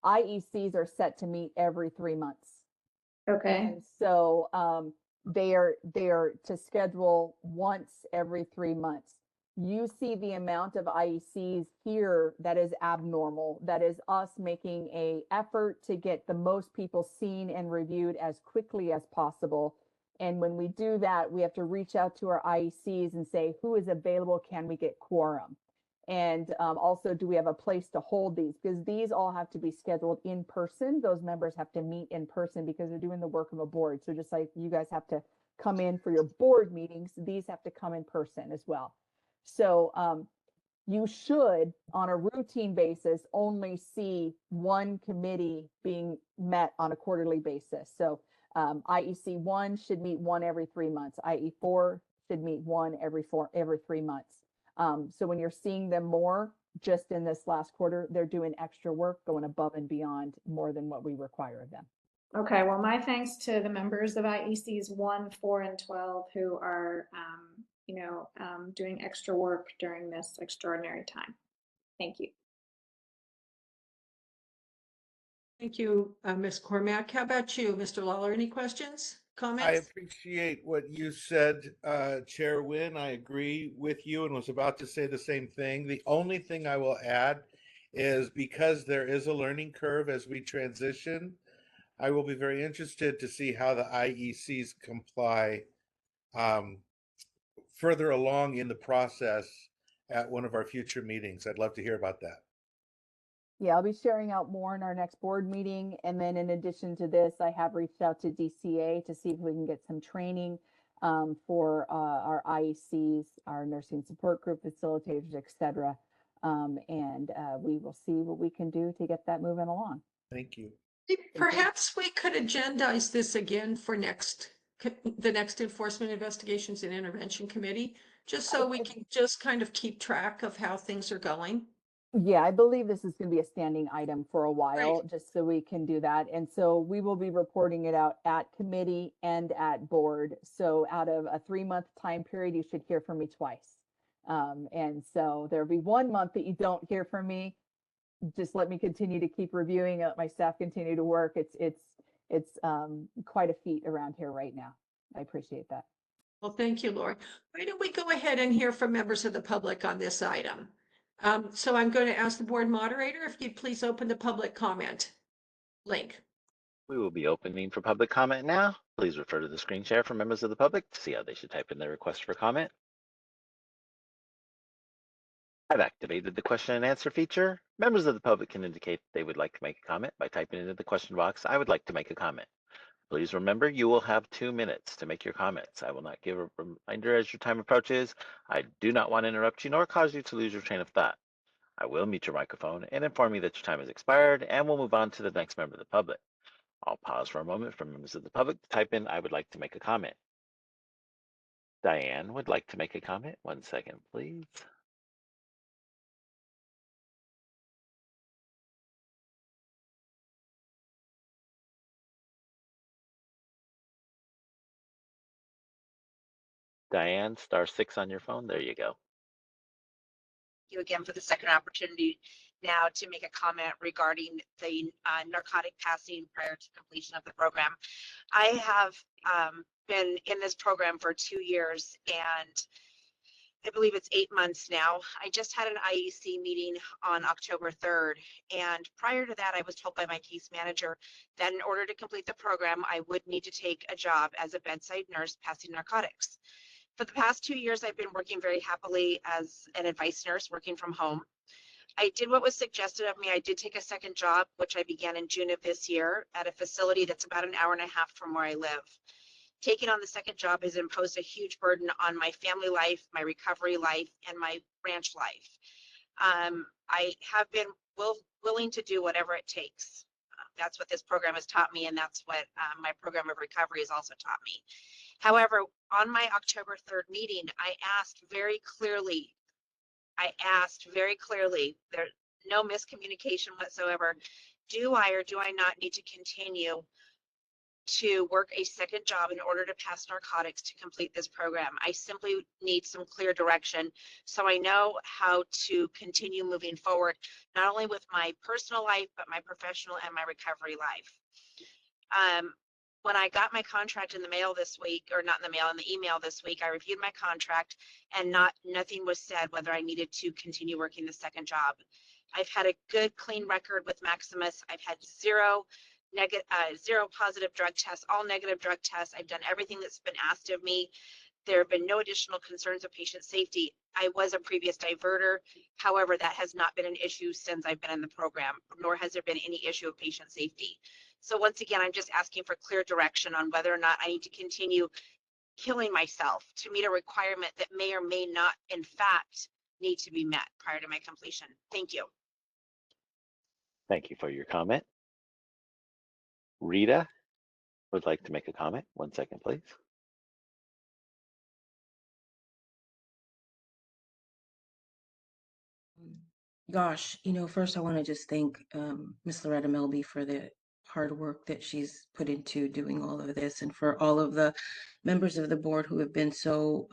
IECs are set to meet every 3 months. Okay. And so they are to schedule once every 3 months. You see the amount of IECs here that is abnormal. That is us making an effort to get the most people seen and reviewed as quickly as possible. And when we do that, we have to reach out to our IECs and say, who is available? Can we get quorum? And also, do we have a place to hold these? Because these all have to be scheduled in person. Those members have to meet in person because they're doing the work of a board. So just like you guys have to come in for your board meetings, these have to come in person as well. So you should, on a routine basis, only see one committee being met on a quarterly basis. So IEC 1 should meet 1 every 3 months. IE 4 should meet 1 every 3 months. So when you're seeing them more, just in this last quarter, they're doing extra work, going above and beyond more than what we require of them. Okay, well, my thanks to the members of IECs 1, 4, and 12 who are, doing extra work during this extraordinary time. Thank you. Thank you, Ms. Cormack. How about you, Mr. Lawler? Any questions, I comments? appreciate what you said, Chair Wynn. I agree with you and was about to say the same thing. The only thing I will add is because there is a learning curve as we transition, I will be very interested to see how the IECs comply further along in the process at one of our future meetings. I'd love to hear about that. Yeah, I'll be sharing out more in our next board meeting. And then in addition to this, I have reached out to DCA to see if we can get some training for our IECs, our nursing support group facilitators, et cetera. And we will see what we can do to get that moving along. Thank you. Perhaps we could agendize this again for the next Enforcement Investigations and Intervention Committee, just so we can just kind of keep track of how things are going. Yeah, I believe this is going to be a standing item for a while, Great. just so we can do that. And so we will be reporting it out at committee and at board. So out of a 3-month time period, you should hear from me twice. And so there'll be 1 month that you don't hear from me. Just let me continue to keep reviewing it. My staff continue to work. It's quite a feat around here right now. I appreciate that. Well, thank you, Lori. Why don't we go ahead and hear from members of the public on this item? So I'm going to ask the board moderator if you'd please open the public comment link. We will be opening for public comment now. Please refer to the screen share for members of the public to see how they should type in their request for comment. I've activated the question and answer feature. Members of the public can indicate they would like to make a comment by typing into the question box, "I would like to make a comment." Please remember, you will have 2 minutes to make your comments. I will not give a reminder as your time approaches. I do not want to interrupt you nor cause you to lose your train of thought. I will mute your microphone and inform you that your time has expired, and we'll move on to the next member of the public. I'll pause for a moment for members of the public to type in, "I would like to make a comment." Diane would like to make a comment. 1 second, please. Diane, *6 on your phone. There you go. You again for the second opportunity now to make a comment regarding the narcotic passing prior to completion of the program. I have been in this program for 2 years, and I believe it's 8 months now. I just had an IEC meeting on October 3rd, and prior to that, I was told by my case manager that in order to complete the program, I would need to take a job as a bedside nurse passing narcotics. For the past 2 years, I've been working very happily as an advice nurse working from home. I did what was suggested of me. I did take a second job, which I began in June of this year at a facility that's about an hour and a half from where I live. Taking on the second job has imposed a huge burden on my family life, my recovery life, and my ranch life. I have been willing to do whatever it takes. That's what this program has taught me, and that's what my program of recovery has also taught me. However, on my October 3rd meeting, I asked very clearly, there's no miscommunication whatsoever, do I or do I not need to continue to work a second job in order to pass narcotics to complete this program? I simply need some clear direction so I know how to continue moving forward, not only with my personal life, but my professional and my recovery life. When I got my contract in the mail this week, or not in the mail, in the email this week, I reviewed my contract and nothing was said whether I needed to continue working the second job. I've had a good, clean record with Maximus. I've had zero positive drug tests, all negative drug tests. I've done everything that's been asked of me. There have been no additional concerns of patient safety. I was a previous diverter. However, that has not been an issue since I've been in the program, nor has there been any issue of patient safety. So once again, I'm just asking for clear direction on whether or not I need to continue killing myself to meet a requirement that may or may not, in fact, need to be met prior to my completion. Thank you. Thank you for your comment. Rita would like to make a comment. 1 second, please. Gosh, first I want to just thank Ms. Loretta Melby for the hard work that she's put into doing all of this, and for all of the members of the board who have been so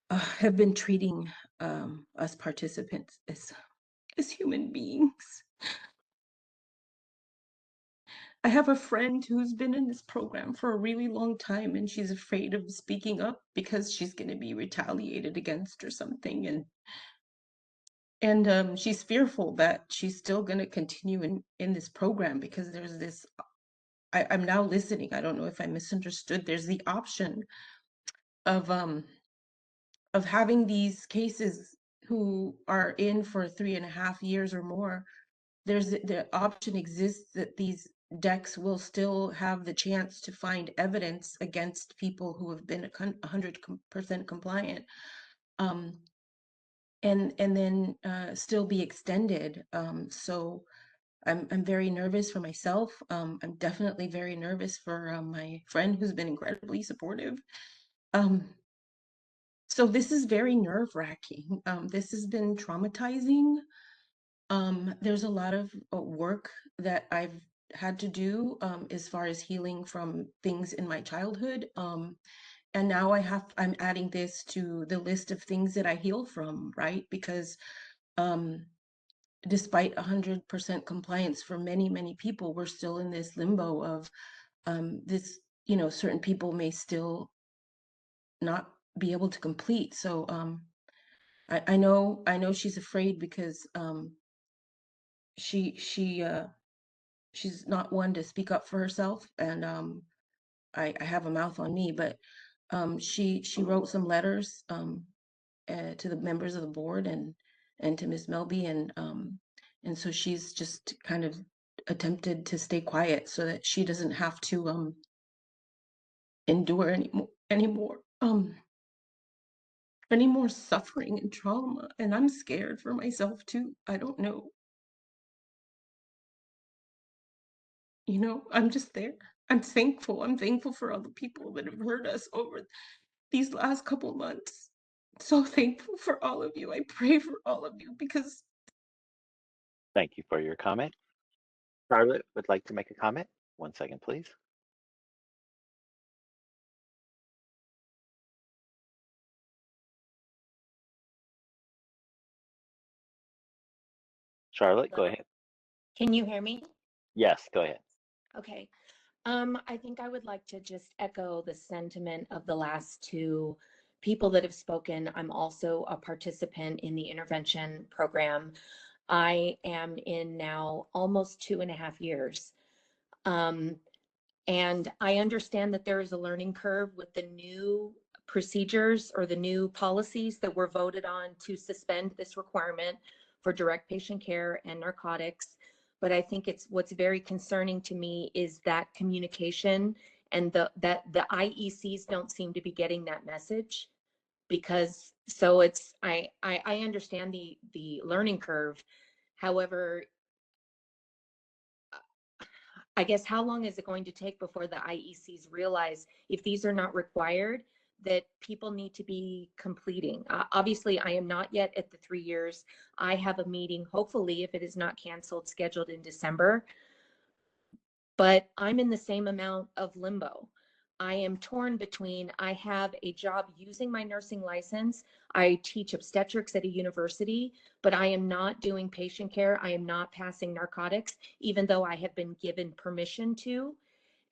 have been treating us participants as human beings. I have a friend who's been in this program for a really long time, and she's afraid of speaking up because she's going to be retaliated against or something, and she's fearful that she's still going to continue in this program because there's this. I'm now listening. I don't know if I misunderstood. There's the option of having these cases who are in for 3.5 years or more. There's the option exists that these decks will still have the chance to find evidence against people who have been 100% compliant, and then still be extended. So I'm very nervous for myself. I'm definitely very nervous for my friend who's been incredibly supportive. So this is very nerve-wracking. This has been traumatizing. There's a lot of work that I've had to do as far as healing from things in my childhood. And now I'm adding this to the list of things that I healed from, right? Because despite 100% compliance for many, many people, we're still in this limbo of this, certain people may still not be able to complete. So I know she's afraid because she's not one to speak up for herself, and I have a mouth on me, but she wrote some letters to the members of the board and to Miss Melby, and so she's just kind of attempted to stay quiet so that she doesn't have to endure any more suffering and trauma. And I'm scared for myself too. I don't know. I'm just there. I'm thankful. I'm thankful for all the people that have heard us over these last couple months. So thankful for all of you. I pray for all of you because Thank you for your comment. Charlotte would like to make a comment. 1 second, please. Charlotte, go ahead. Can you hear me? Yes, go ahead. Okay. I think I would like to just echo the sentiment of the last two people that have spoken. I'm also a participant in the intervention program. I am in now almost 2.5 years. And I understand that there is a learning curve with the new procedures or the new policies that were voted on to suspend this requirement for direct patient care and narcotics. But I think what's very concerning to me is that communication and that the IECs don't seem to be getting that message, because so I understand the learning curve. However, I guess how long is it going to take before the IECs realize if these are not required, that people need to be completing? Obviously, I am not yet at the 3 years. I have a meeting, hopefully, if it is not canceled, scheduled in December. But I'm in the same amount of limbo. I am torn between, I have a job using my nursing license. I teach obstetrics at a university, but I am not doing patient care. I am not passing narcotics, even though I have been given permission to.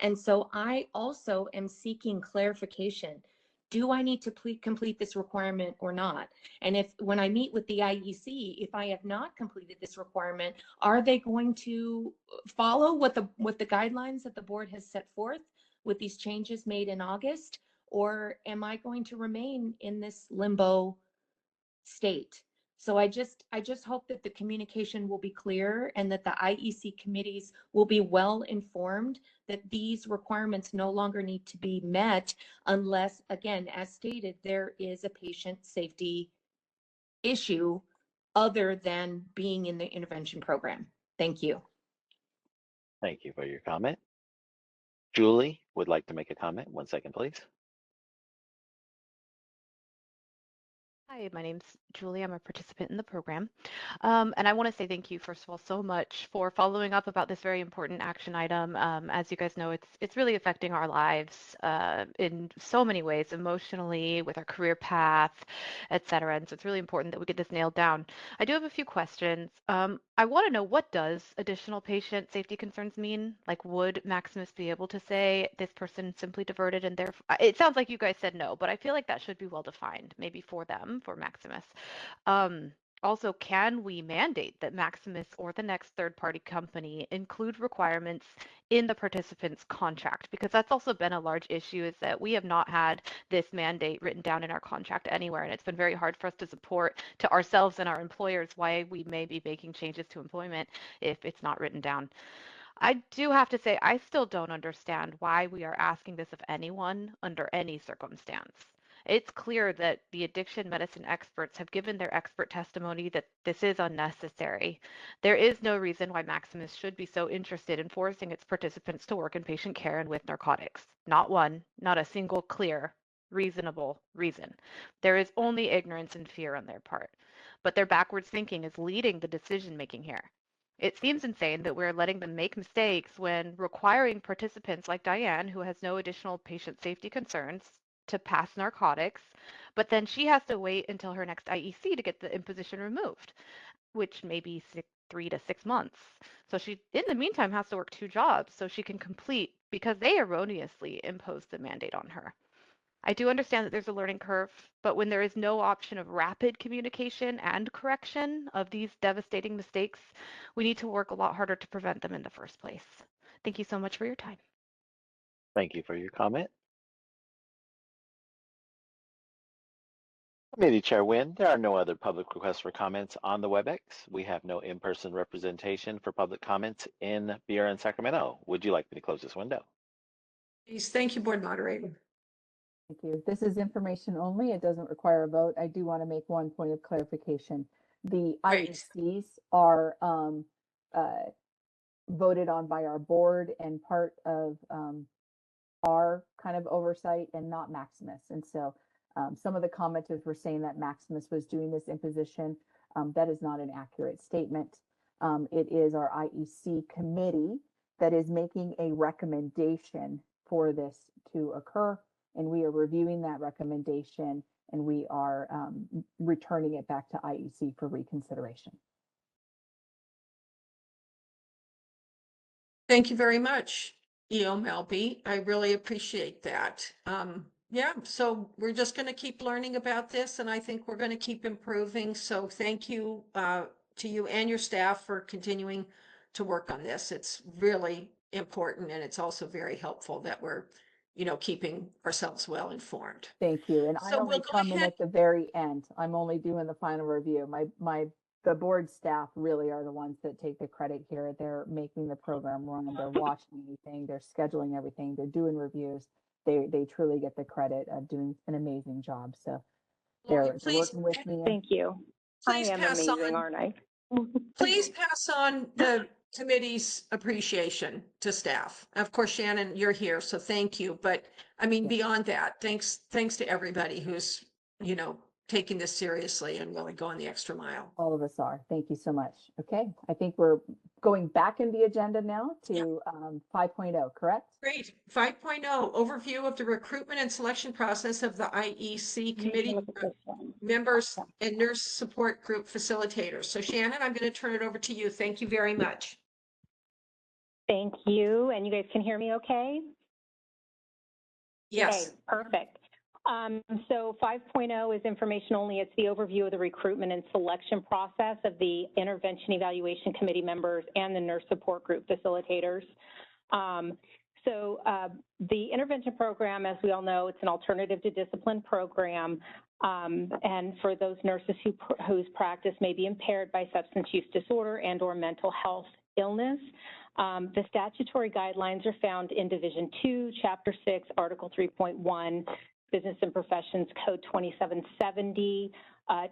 And so I also am seeking clarification. Do I need to complete this requirement or not? And when I meet with the IEC, if I have not completed this requirement, are they going to follow what the guidelines that the board has set forth with these changes made in August? Or am I going to remain in this limbo state? So I just hope that the communication will be clear and that the IEC committees will be well informed that these requirements no longer need to be met unless, again, as stated, there is a patient safety issue other than being in the intervention program. Thank you. Thank you for your comment. Julie would like to make a comment. 1 second, please. Hi, my name's Julie. I'm a participant in the program. And I want to say thank you, first of all, so much for following up about this very important action item. As you guys know, it's really affecting our lives in so many ways, emotionally, with our career path, et cetera. And so it's really important that we get this nailed down. I do have a few questions. I want to know, what does additional patient safety concerns mean? Like, would Maximus be able to say this person simply diverted and therefore, it sounds like you guys said no, but I feel like that should be well defined, maybe for them, for Maximus. Um, Also, can we mandate that Maximus or the next third-party company include requirements in the participant's contract? Because that's also been a large issue, is that we have not had this mandate written down in our contract anywhere, and it's been very hard for us to support to ourselves and our employers why we may be making changes to employment if it's not written down. I do have to say, I still don't understand why we are asking this of anyone under any circumstance. It's clear that the addiction medicine experts have given their expert testimony that this is unnecessary. There is no reason why Maximus should be so interested in forcing its participants to work in patient care and with narcotics. Not one, not a single clear, reasonable reason. There is only ignorance and fear on their part. But their backwards thinking is leading the decision making here. It seems insane that we're letting them make mistakes when requiring participants like Diane, who has no additional patient safety concerns, to pass narcotics, but then she has to wait until her next IEC to get the imposition removed, which may be 3 to 6 months. So she, in the meantime, has to work 2 jobs so she can complete, because they erroneously imposed the mandate on her. I do understand that there's a learning curve, but when there is no option of rapid communication and correction of these devastating mistakes, we need to work a lot harder to prevent them in the first place. Thank you so much for your time. Thank you for your comment. Committee Chair Nguyen, there are no other public requests for comments on the WebEx. We have no in-person representation for public comments in BRN Sacramento. Would you like me to close this window? Please, thank you, Board Moderator. Thank you. This is information only. It doesn't require a vote. I do want to make one point of clarification. The Great. IECs are voted on by our board and part of our kind of oversight and not Maximus. And so some of the commenters were saying that Maximus was doing this imposition. That is not an accurate statement. It is our IEC committee that is making a recommendation for this to occur. And we are reviewing that recommendation and we are returning it back to IEC for reconsideration. Thank you very much, EO Melby. I really appreciate that. Yeah, so we're just going to keep learning about this, and I think we're going to keep improving. So thank you to you and your staff for continuing to work on this. It's really important, and it's also very helpful that we're, keeping ourselves well informed. Thank you. And I So only we'll go come in ahead. at the very end. I'm only doing the final review. The board staff really are the ones that take the credit here. They're making the program run. They're watching everything. They're scheduling everything. They're doing reviews. They truly get the credit of doing an amazing job. So they're working with me. Thank you. I Please am pass amazing, on. aren't I? Please pass on the committee's appreciation to staff. Of course, Shannon, you're here, so thank you. But I mean, beyond that, thanks to everybody who's, taking this seriously and really going the extra mile. All of us are. Thank you so much. Okay. I think we're going back in the agenda now to 5.0, correct? Great. 5.0, overview of the recruitment and selection process of the IEC committee members and nurse support group facilitators. So Shannon, I'm going to turn it over to you. Thank you very much. Thank you. And you guys can hear me okay? Yes. Okay, perfect. So 5.0 is information only. It's the overview of the recruitment and selection process of the intervention evaluation committee members and the nurse support group facilitators. The intervention program, as we all know, it's an alternative to discipline program. And for those nurses whose practice may be impaired by substance use disorder and or mental health illness, the statutory guidelines are found in Division 2, Chapter 6, Article 3.1, Business and Professions Code 2770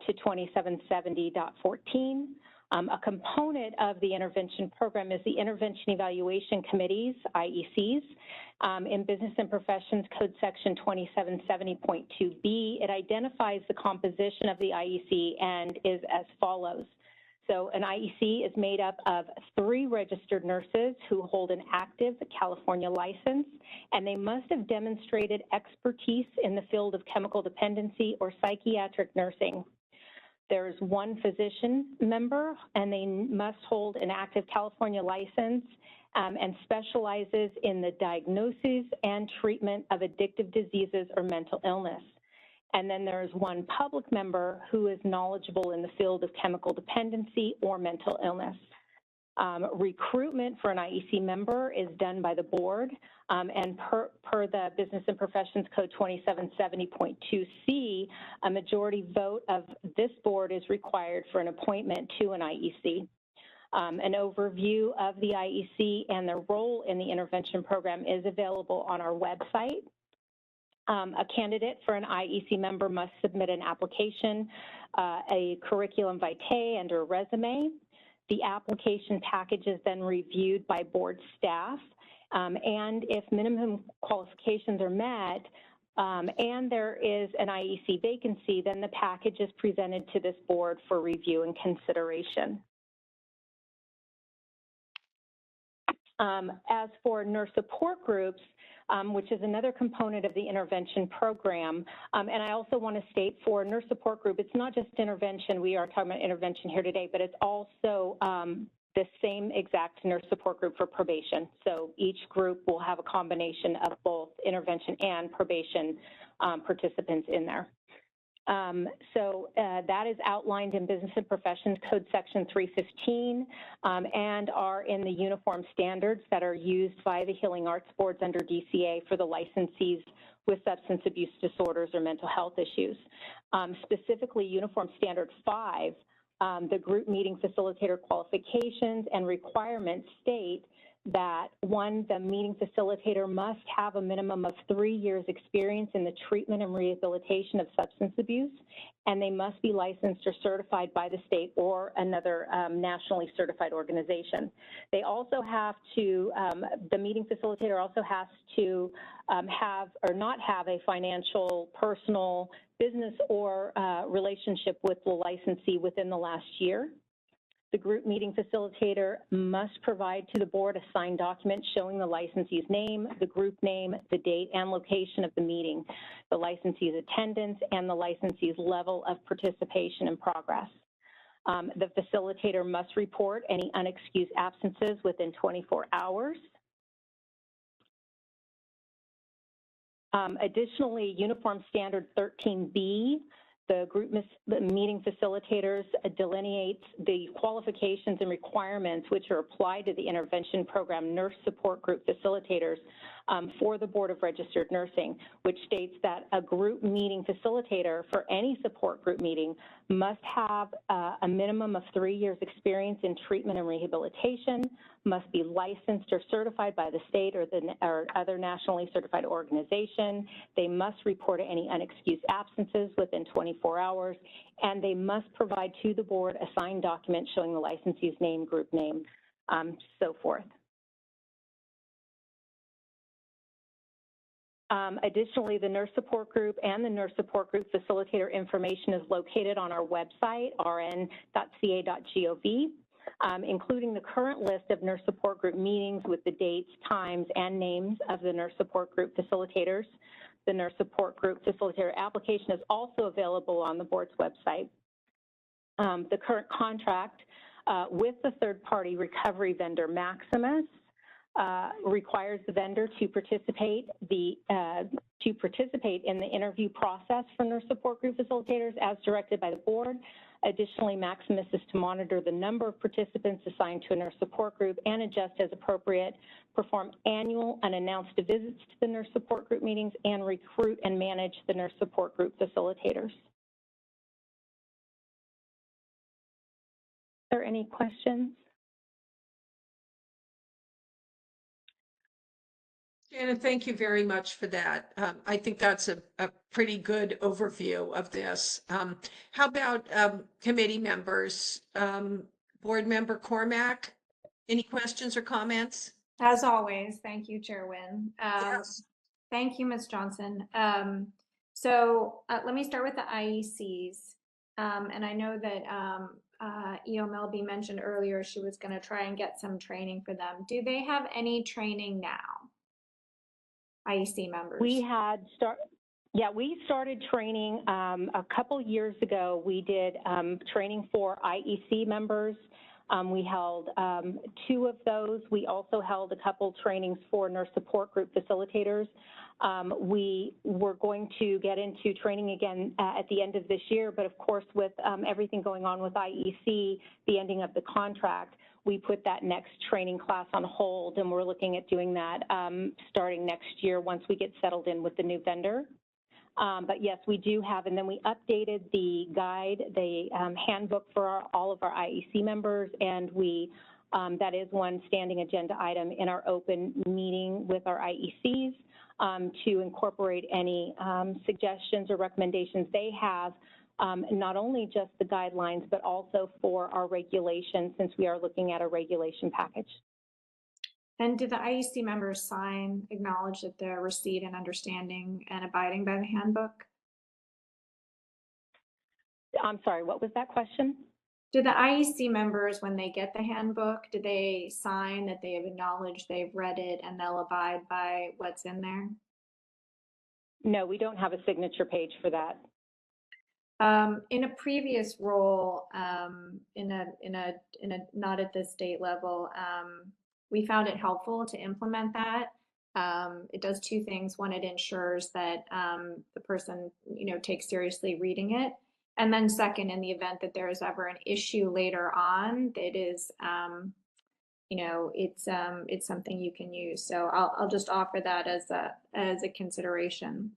to 2770.14. A component of the intervention program is the Intervention Evaluation Committees, IECs. In Business and Professions Code Section 2770.2b, it identifies the composition of the IEC and is as follows. So an IEC is made up of 3 registered nurses who hold an active California license, and they must have demonstrated expertise in the field of chemical dependency or psychiatric nursing. There's 1 physician member, and they must hold an active California license and specializes in the diagnosis and treatment of addictive diseases or mental illness. And then there's 1 public member who is knowledgeable in the field of chemical dependency or mental illness. Recruitment for an IEC member is done by the board, and per the Business and Professions Code 2770.2c, a majority vote of this board is required for an appointment to an IEC. An overview of the IEC and their role in the intervention program is available on our website. A candidate for an IEC member must submit an application, a curriculum vitae, and a resume. The application package is then reviewed by board staff, and if minimum qualifications are met, and there is an IEC vacancy, then the package is presented to this board for review and consideration. As for nurse support groups, which is another component of the intervention program, and I also want to state for nurse support group, it's not just intervention, we are talking about intervention here today, but it's also the same exact nurse support group for probation. So each group will have a combination of both intervention and probation participants in there. That is outlined in Business and Professions Code Section 315 and are in the uniform standards that are used by the Healing Arts Boards under DCA for the licensees with substance abuse disorders or mental health issues. Specifically, Uniform Standard 5, the group meeting facilitator qualifications and requirements state that 1, the meeting facilitator must have a minimum of 3 years experience in the treatment and rehabilitation of substance abuse, and they must be licensed or certified by the state or another nationally certified organization. They also have to, the meeting facilitator also has to have or not have a financial, personal, business, or relationship with the licensee within the last year. The group meeting facilitator must provide to the board a signed document showing the licensee's name, the group name, the date and location of the meeting, the licensee's attendance, and the licensee's level of participation and progress. The facilitator must report any unexcused absences within 24 hours. Additionally, Uniform Standard 13B, the group meeting facilitators delineates the qualifications and requirements which are applied to the intervention program nurse support group facilitators for the Board of Registered Nursing, which states that a group meeting facilitator for any support group meeting must have a minimum of 3 years experience in treatment and rehabilitation, must be licensed or certified by the state or other nationally certified organization. They must report any unexcused absences within 24 hours, and they must provide to the board a signed document showing the licensee's name, group name, so forth. Additionally, the nurse support group and the nurse support group facilitator information is located on our website, rn.ca.gov. Including the current list of nurse support group meetings with the dates, times, and names of the nurse support group facilitators. The nurse support group facilitator application is also available on the board's website. The current contract with the third-party recovery vendor Maximus requires the vendor to participate in the interview process for nurse support group facilitators as directed by the board. Additionally, Maximus is to monitor the number of participants assigned to a nurse support group and adjust as appropriate, perform annual unannounced visits to the nurse support group meetings, and recruit and manage the nurse support group facilitators. Are there any questions? Janet, thank you very much for that. I think that's a pretty good overview of this. How about committee members? Board Member Cormack. Any questions or comments? As always, thank you, Chair Wynn. Yes. Thank you, Ms. Johnson. So let me start with the IECs. And I know that EO Melby mentioned earlier she was going to try and get some training for them. Do they have any training now? IEC members? We started training a couple years ago. We did training for IEC members. We held 2 of those. We also held a couple trainings for nurse support group facilitators. We were going to get into training again at the end of this year, but of course with everything going on with IEC, the ending of the contract, we put that next training class on hold, and we're looking at doing that starting next year once we get settled in with the new vendor. But yes, we do have, and then we updated the guide, the handbook for all of our IEC members, and we that is one standing agenda item in our open meeting with our IECs to incorporate any suggestions or recommendations they have, not only just the guidelines, but also for our regulations, since we are looking at a regulation package. And did the IEC members sign, acknowledge that they're receipt and understanding and abiding by the handbook? I'm sorry, what was that question? Do the IEC members, when they get the handbook, do they sign that they have acknowledged they've read it and they'll abide by what's in there? No, we don't have a signature page for that. In a previous role, in a not at the state level, we found it helpful to implement that. It does 2 things. One, it ensures that the person, takes seriously reading it. And then second, in the event that there is ever an issue later on, it is, it's something you can use. So I'll just offer that as a consideration.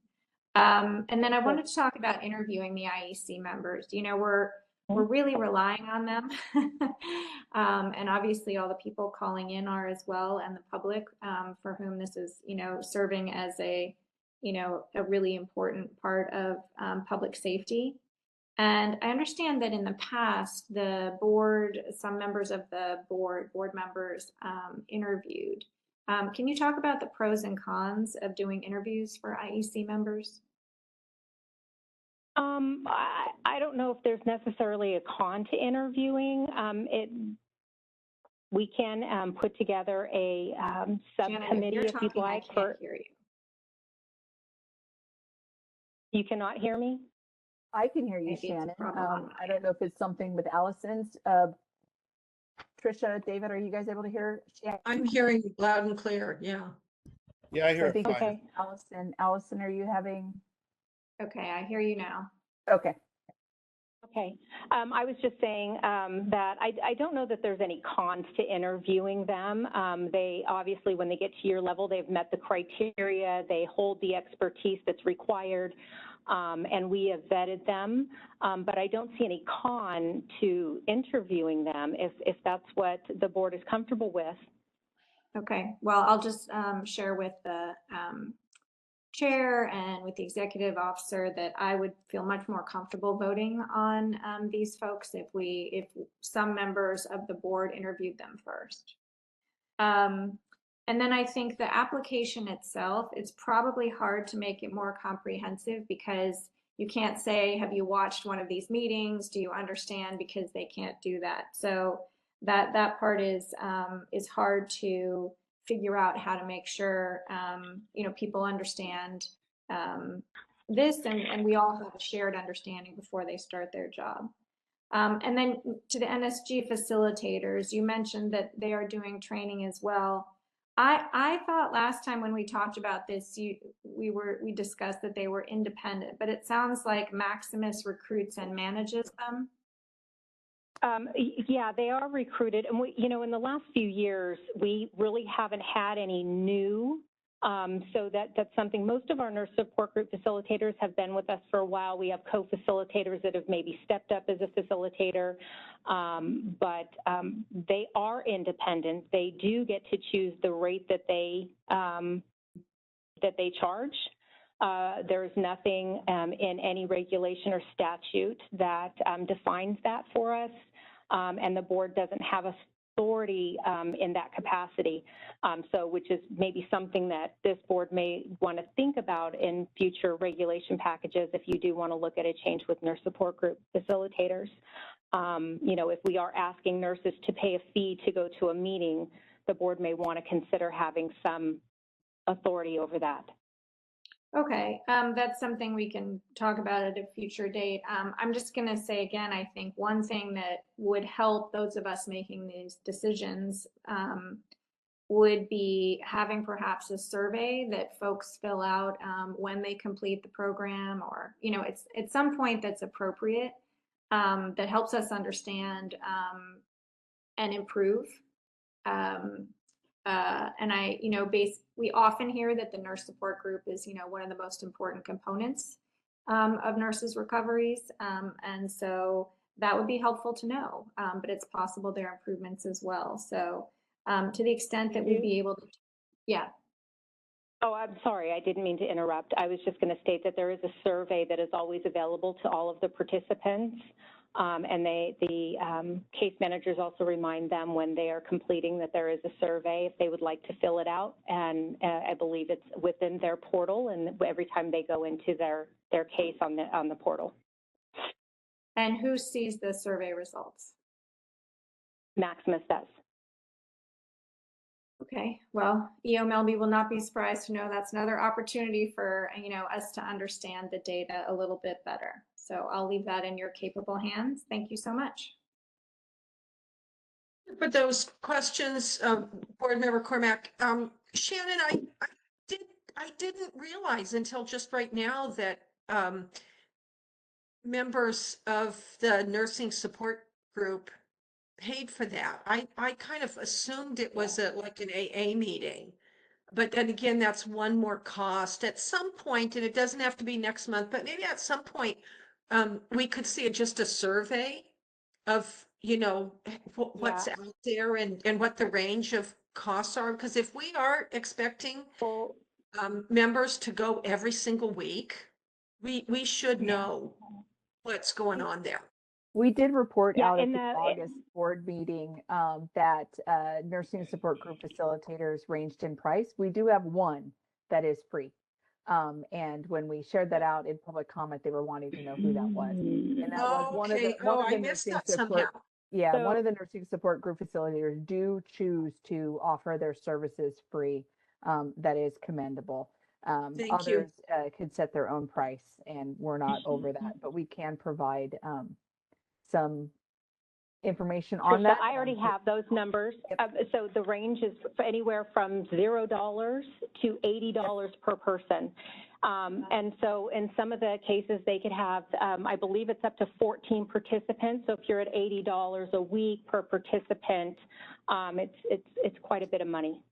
And then I wanted to talk about interviewing the IEC members. We're really relying on them. And obviously all the people calling in are as well, and the public for whom this is, serving as a really important part of public safety. And I understand that in the past, the board, some members of the board members interviewed. Can you talk about the pros and cons of doing interviews for IEC members? I don't know if there's necessarily a con to interviewing. We can put together a subcommittee if you'd like. I can't hear you. You cannot hear me? I can hear you, Maybe Shannon. I don't know if it's something with Allison's. Trisha, David, are you guys able to hear Shannon? I'm hearing loud and clear. Yeah. Yeah, I hear I think it fine. Allison, are you having? Okay, I hear you now. Okay. Okay. I was just saying that I don't know that there's any cons to interviewing them. They obviously, when they get to your level, they've met the criteria, they hold the expertise that's required, and we have vetted them. But I don't see any con to interviewing them if that's what the board is comfortable with. Okay, well, I'll just share with the chair and with the executive officer that I would feel much more comfortable voting on these folks if some members of the board interviewed them first. And then I think the application itself, it's probably hard to make it more comprehensive because you can't say, have you watched one of these meetings? Do you understand? Because they can't do that. So that part is hard to figure out how to make sure, people understand this and we all have a shared understanding before they start their job. And then to the NSG facilitators, you mentioned that they are doing training as well. I thought last time when we talked about this, we discussed that they were independent, but it sounds like Maximus recruits and manages them. Yeah, they are recruited, and we, in the last few years, we really haven't had any new. So that's something. Most of our nurse support group facilitators have been with us for a while. We have co-facilitators that have maybe stepped up as a facilitator, but they are independent. They do get to choose the rate that they charge. There's nothing in any regulation or statute that defines that for us. and the board doesn't have authority in that capacity. So which is maybe something that this board may want to think about in future regulation packages if you do want to look at a change with nurse support group facilitators. You know, if we are asking nurses to pay a fee to go to a meeting, the board may want to consider having some authority over that. Okay, that's something we can talk about at a future date. I'm just going to say again, I think one thing that would help those of us making these decisions would be having perhaps a survey that folks fill out when they complete the program, or, you know, it's at some point that's appropriate, that helps us understand and improve. And I, you know, we often hear that the nurse support group is, you know, one of the most important components of nurses' recoveries. And so that would be helpful to know, but it's possible there are improvements as well. So to the extent that we'd be able to, yeah. Oh, I'm sorry, I didn't mean to interrupt. I was just going to state that there is a survey that is always available to all of the participants. And the case managers also remind them when they are completing that there is a survey if they would like to fill it out. And I believe it's within their portal, and every time they go into their case on the portal. And who sees the survey results? Maximus does. Okay, well, EO Melby will not be surprised to know that's another opportunity for, you know, us to understand the data a little bit better. So I'll leave that in your capable hands. Thank you so much. For those questions, Board Member Cormack, Shannon, I didn't realize until just right now that members of the nursing support group paid for that. I kind of assumed it was like an AA meeting. But then again, that's one more cost at some point, and it doesn't have to be next month, but maybe at some point, we could see just a survey of, you know, what's out there and what the range of costs are. Because if we are expecting members to go every single week, we should know what's going on there. We did report Yeah, out at in the the- August board meeting that nursing support group facilitators ranged in price. We do have one that is free. And when we shared that out in public comment, they were wanting to know who that was. And that was one of the I missed nursing that support. somehow. Yeah, So- one of the nursing support group facilitators do choose to offer their services free. That is commendable. Thank you. Others could set their own price, and we're not over that, but we can provide some information on Tricia, that. I already have those numbers. So the range is anywhere from $0 to $80 per person. And so in some of the cases, they could have, I believe it's up to 14 participants. So if you're at $80 a week per participant, it's quite a bit of money.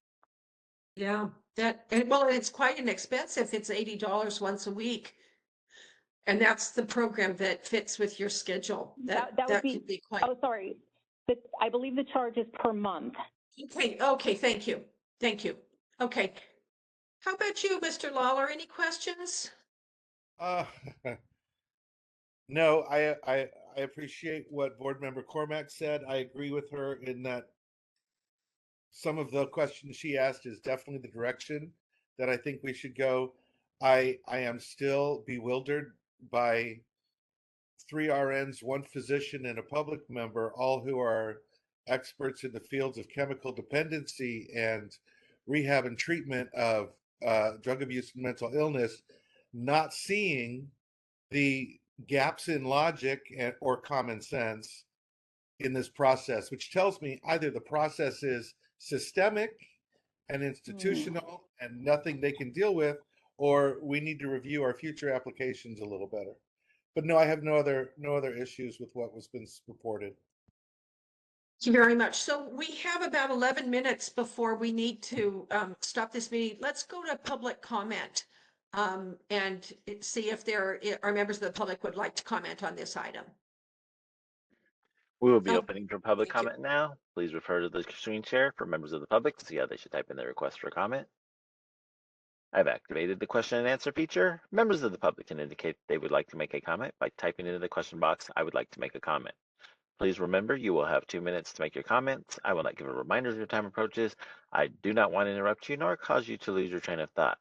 Yeah, well, it's quite inexpensive. It's $80 once a week. And that's the program that fits with your schedule. That would be, could be quite. oh, sorry. I believe the charge is per month. Okay, thank you. Thank you. Okay. How about you, Mr. Lawler? Any questions? No, I appreciate what Board Member Cormack said. I agree with her in that some of the questions she asked is definitely the direction that I think we should go. I am still bewildered by 3 RNs, 1 physician, and a public member, all who are experts in the fields of chemical dependency and rehab and treatment of drug abuse and mental illness, not seeing the gaps in logic or common sense in this process, which tells me either the process is systemic and institutional and nothing they can deal with, or we need to review our future applications a little better. But no, I have no other issues with what was been reported. Thank you very much. So we have about 11 minutes before we need to stop this meeting. Let's go to public comment and see if there are members of the public would like to comment on this item. We will be opening for public comment now. Please refer to the screen share for members of the public to see how they should type in their request for comment. I've activated the question and answer feature. Members of the public can indicate they would like to make a comment by typing into the question box, "I would like to make a comment." Please remember you will have 2 minutes to make your comments. I will not give a reminder as your time approaches. I do not want to interrupt you nor cause you to lose your train of thought.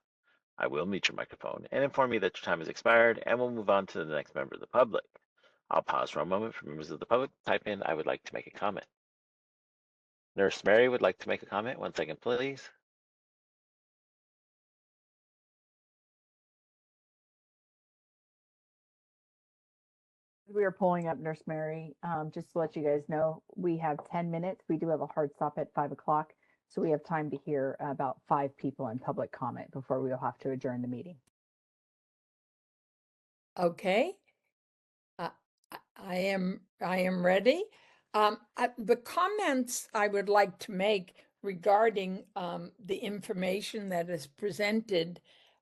I will mute your microphone and inform you that your time has expired and we'll move on to the next member of the public. I'll pause for a moment for members of the public to type in, I would like to make a comment. Nurse Mary would like to make a comment. 1 second, please. We are pulling up Nurse Mary. Just to let you guys know, we have 10 minutes. We do have a hard stop at 5 o'clock. So we have time to hear about 5 people in public comment before we will have to adjourn the meeting. Okay. I am ready. The comments I would like to make regarding the information that is presented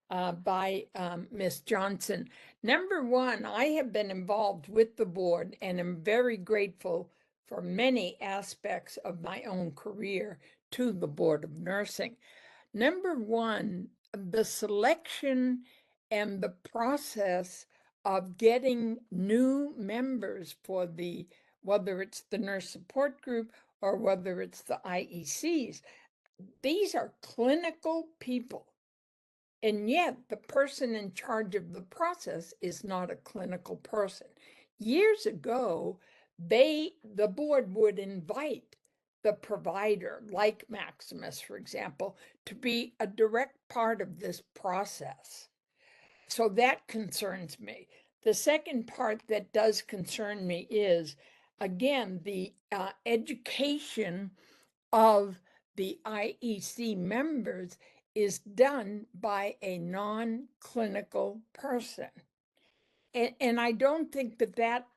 by Ms. Johnson. Number one, I have been involved with the board and am very grateful for many aspects of my own career to the Board of Nursing. Number one, the selection and the process of getting new members for whether it's the nurse support group or whether it's the IECs. These are clinical people. And yet the person in charge of the process is not a clinical person. Years ago, the board would invite the provider, like Maximus, for example, to be a direct part of this process. So that concerns me. The second part that does concern me is, again, the education of the IEC members is done by a non-clinical person. And I don't think that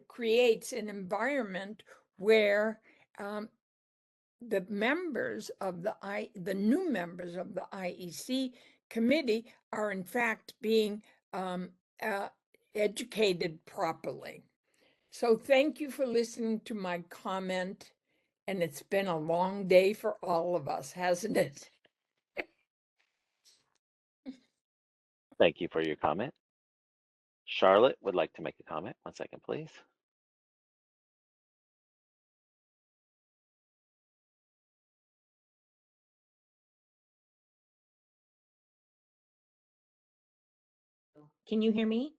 creates an environment where the members of the new members of the IEC committee are in fact being educated properly. So thank you for listening to my comment. And it's been a long day for all of us, hasn't it? Thank you for your comment. Charlotte would like to make a comment. 1 second, please. Can you hear me?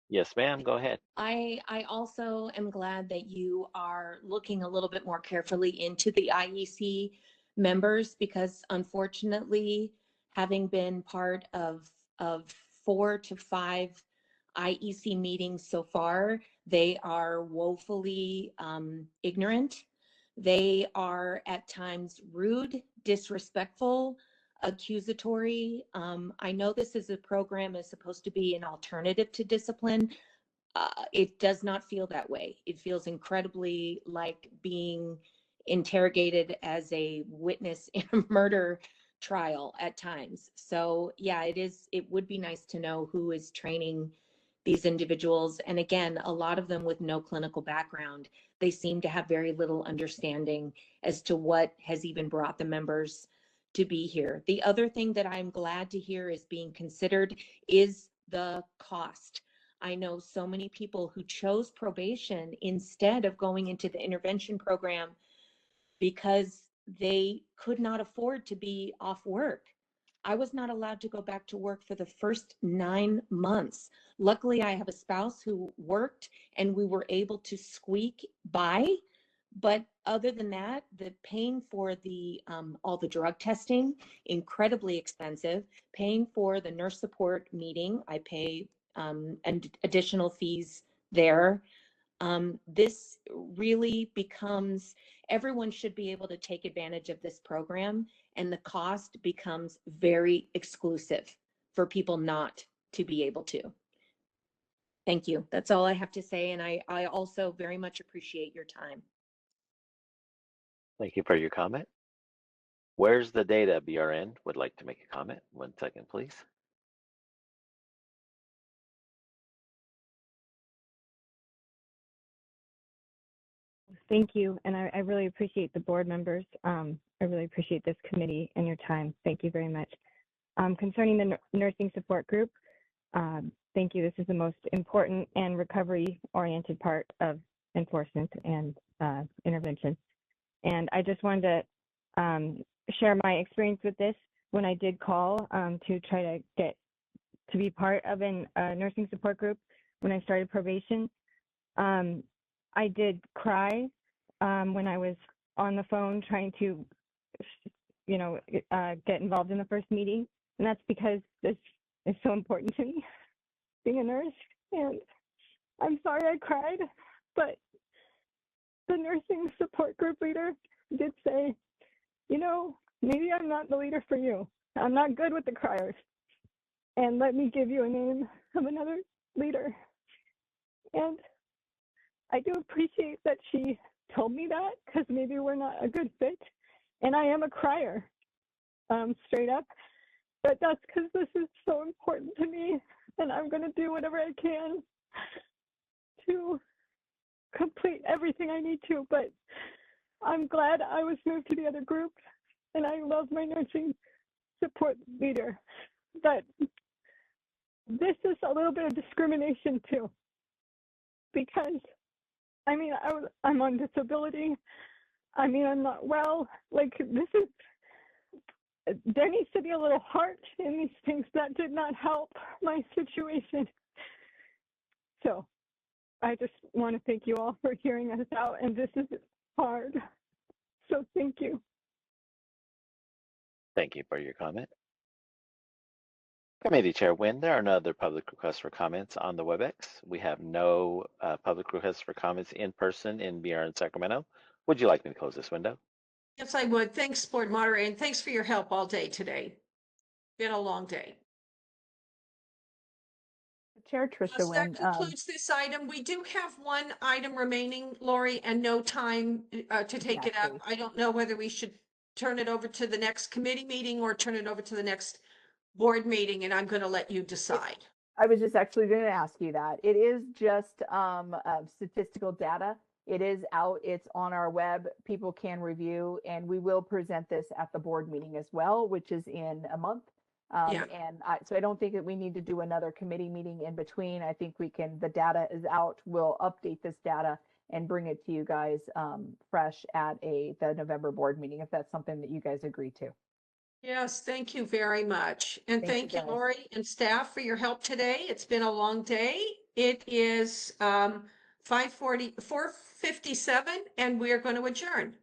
Yes, ma'am. Go ahead. I also am glad that you are looking a little bit more carefully into the IEC members, because unfortunately, having been part of 4 to 5 IEC meetings so far, they are woefully ignorant. They are at times rude, disrespectful, accusatory. I know this is a program is supposed to be an alternative to discipline. It does not feel that way. It feels incredibly like being interrogated as a witness in a murder trial at times. So yeah, it would be nice to know who is training these individuals. And again, a lot of them with no clinical background. They seem to have very little understanding as to what has even brought the members to be here. The other thing that I'm glad to hear is being considered is the cost. I know so many people who chose probation instead of going into the intervention program because they could not afford to be off work. I was not allowed to go back to work for the first 9 months. Luckily, I have a spouse who worked and we were able to squeak by. But other than that, the paying for the all the drug testing, incredibly expensive. Paying for the nurse support meeting, I pay and additional fees there. This really becomes, everyone should be able to take advantage of this program, and the cost becomes very exclusive for people not to be able to. Thank you. That's all I have to say. And I also very much appreciate your time. Thank you for your comment. Where's the data? BRN would like to make a comment. 1 second, please. Thank you, and I really appreciate the board members. I really appreciate this committee and your time. Thank you very much. Concerning the nursing support group, thank you. This is the most important and recovery-oriented part of enforcement and intervention. And I just wanted to share my experience with this when I did call to try to get to be part of a nursing support group when I started probation. I did cry when I was on the phone trying to, get involved in the first meeting. And that's because this is so important to me, being a nurse. And I'm sorry I cried, but the nursing support group leader did say, maybe I'm not the leader for you. I'm not good with the criers. And let me give you a name of another leader. And I do appreciate that she told me that, because maybe we're not a good fit. And I am a crier, straight up. But that's because this is so important to me. And I'm going to do whatever I can to complete everything I need to. But I'm glad I was moved to the other group. And I love my nursing support leader. But this is a little bit of discrimination too. Because, I'm on disability. I'm not well. Like, there needs to be a little heart in these things. That did not help my situation. So I just want to thank you all for hearing us out, and this is hard. So thank you. Thank you for your comment. Committee Chair Nguyen, there are no other public requests for comments on the WebEx. We have no public requests for comments in person in BRN Sacramento. Would you like me to close this window? Yes, I would. Thanks, Board Moderator, and thanks for your help all day today. Been a long day. Chair Tricia, That when concludes this item. We do have one item remaining, Lori, and no time to take it up. Exactly. I don't know whether we should turn it over to the next committee meeting or turn it over to the next board meeting, and I'm going to let you decide. I was just actually going to ask you that. It is just statistical data. It is out. It's on our web. People can review, and we will present this at the board meeting as well, which is in a month. Yeah. So I don't think that we need to do another committee meeting in between. I think we can, the data is out. We'll update this data and bring it to you guys fresh at the November board meeting, if that's something that you guys agree to. Yes, thank you very much. And thank you, guys. Lori and staff, for your help today. It's been a long day. It is 4:57, and we are going to adjourn.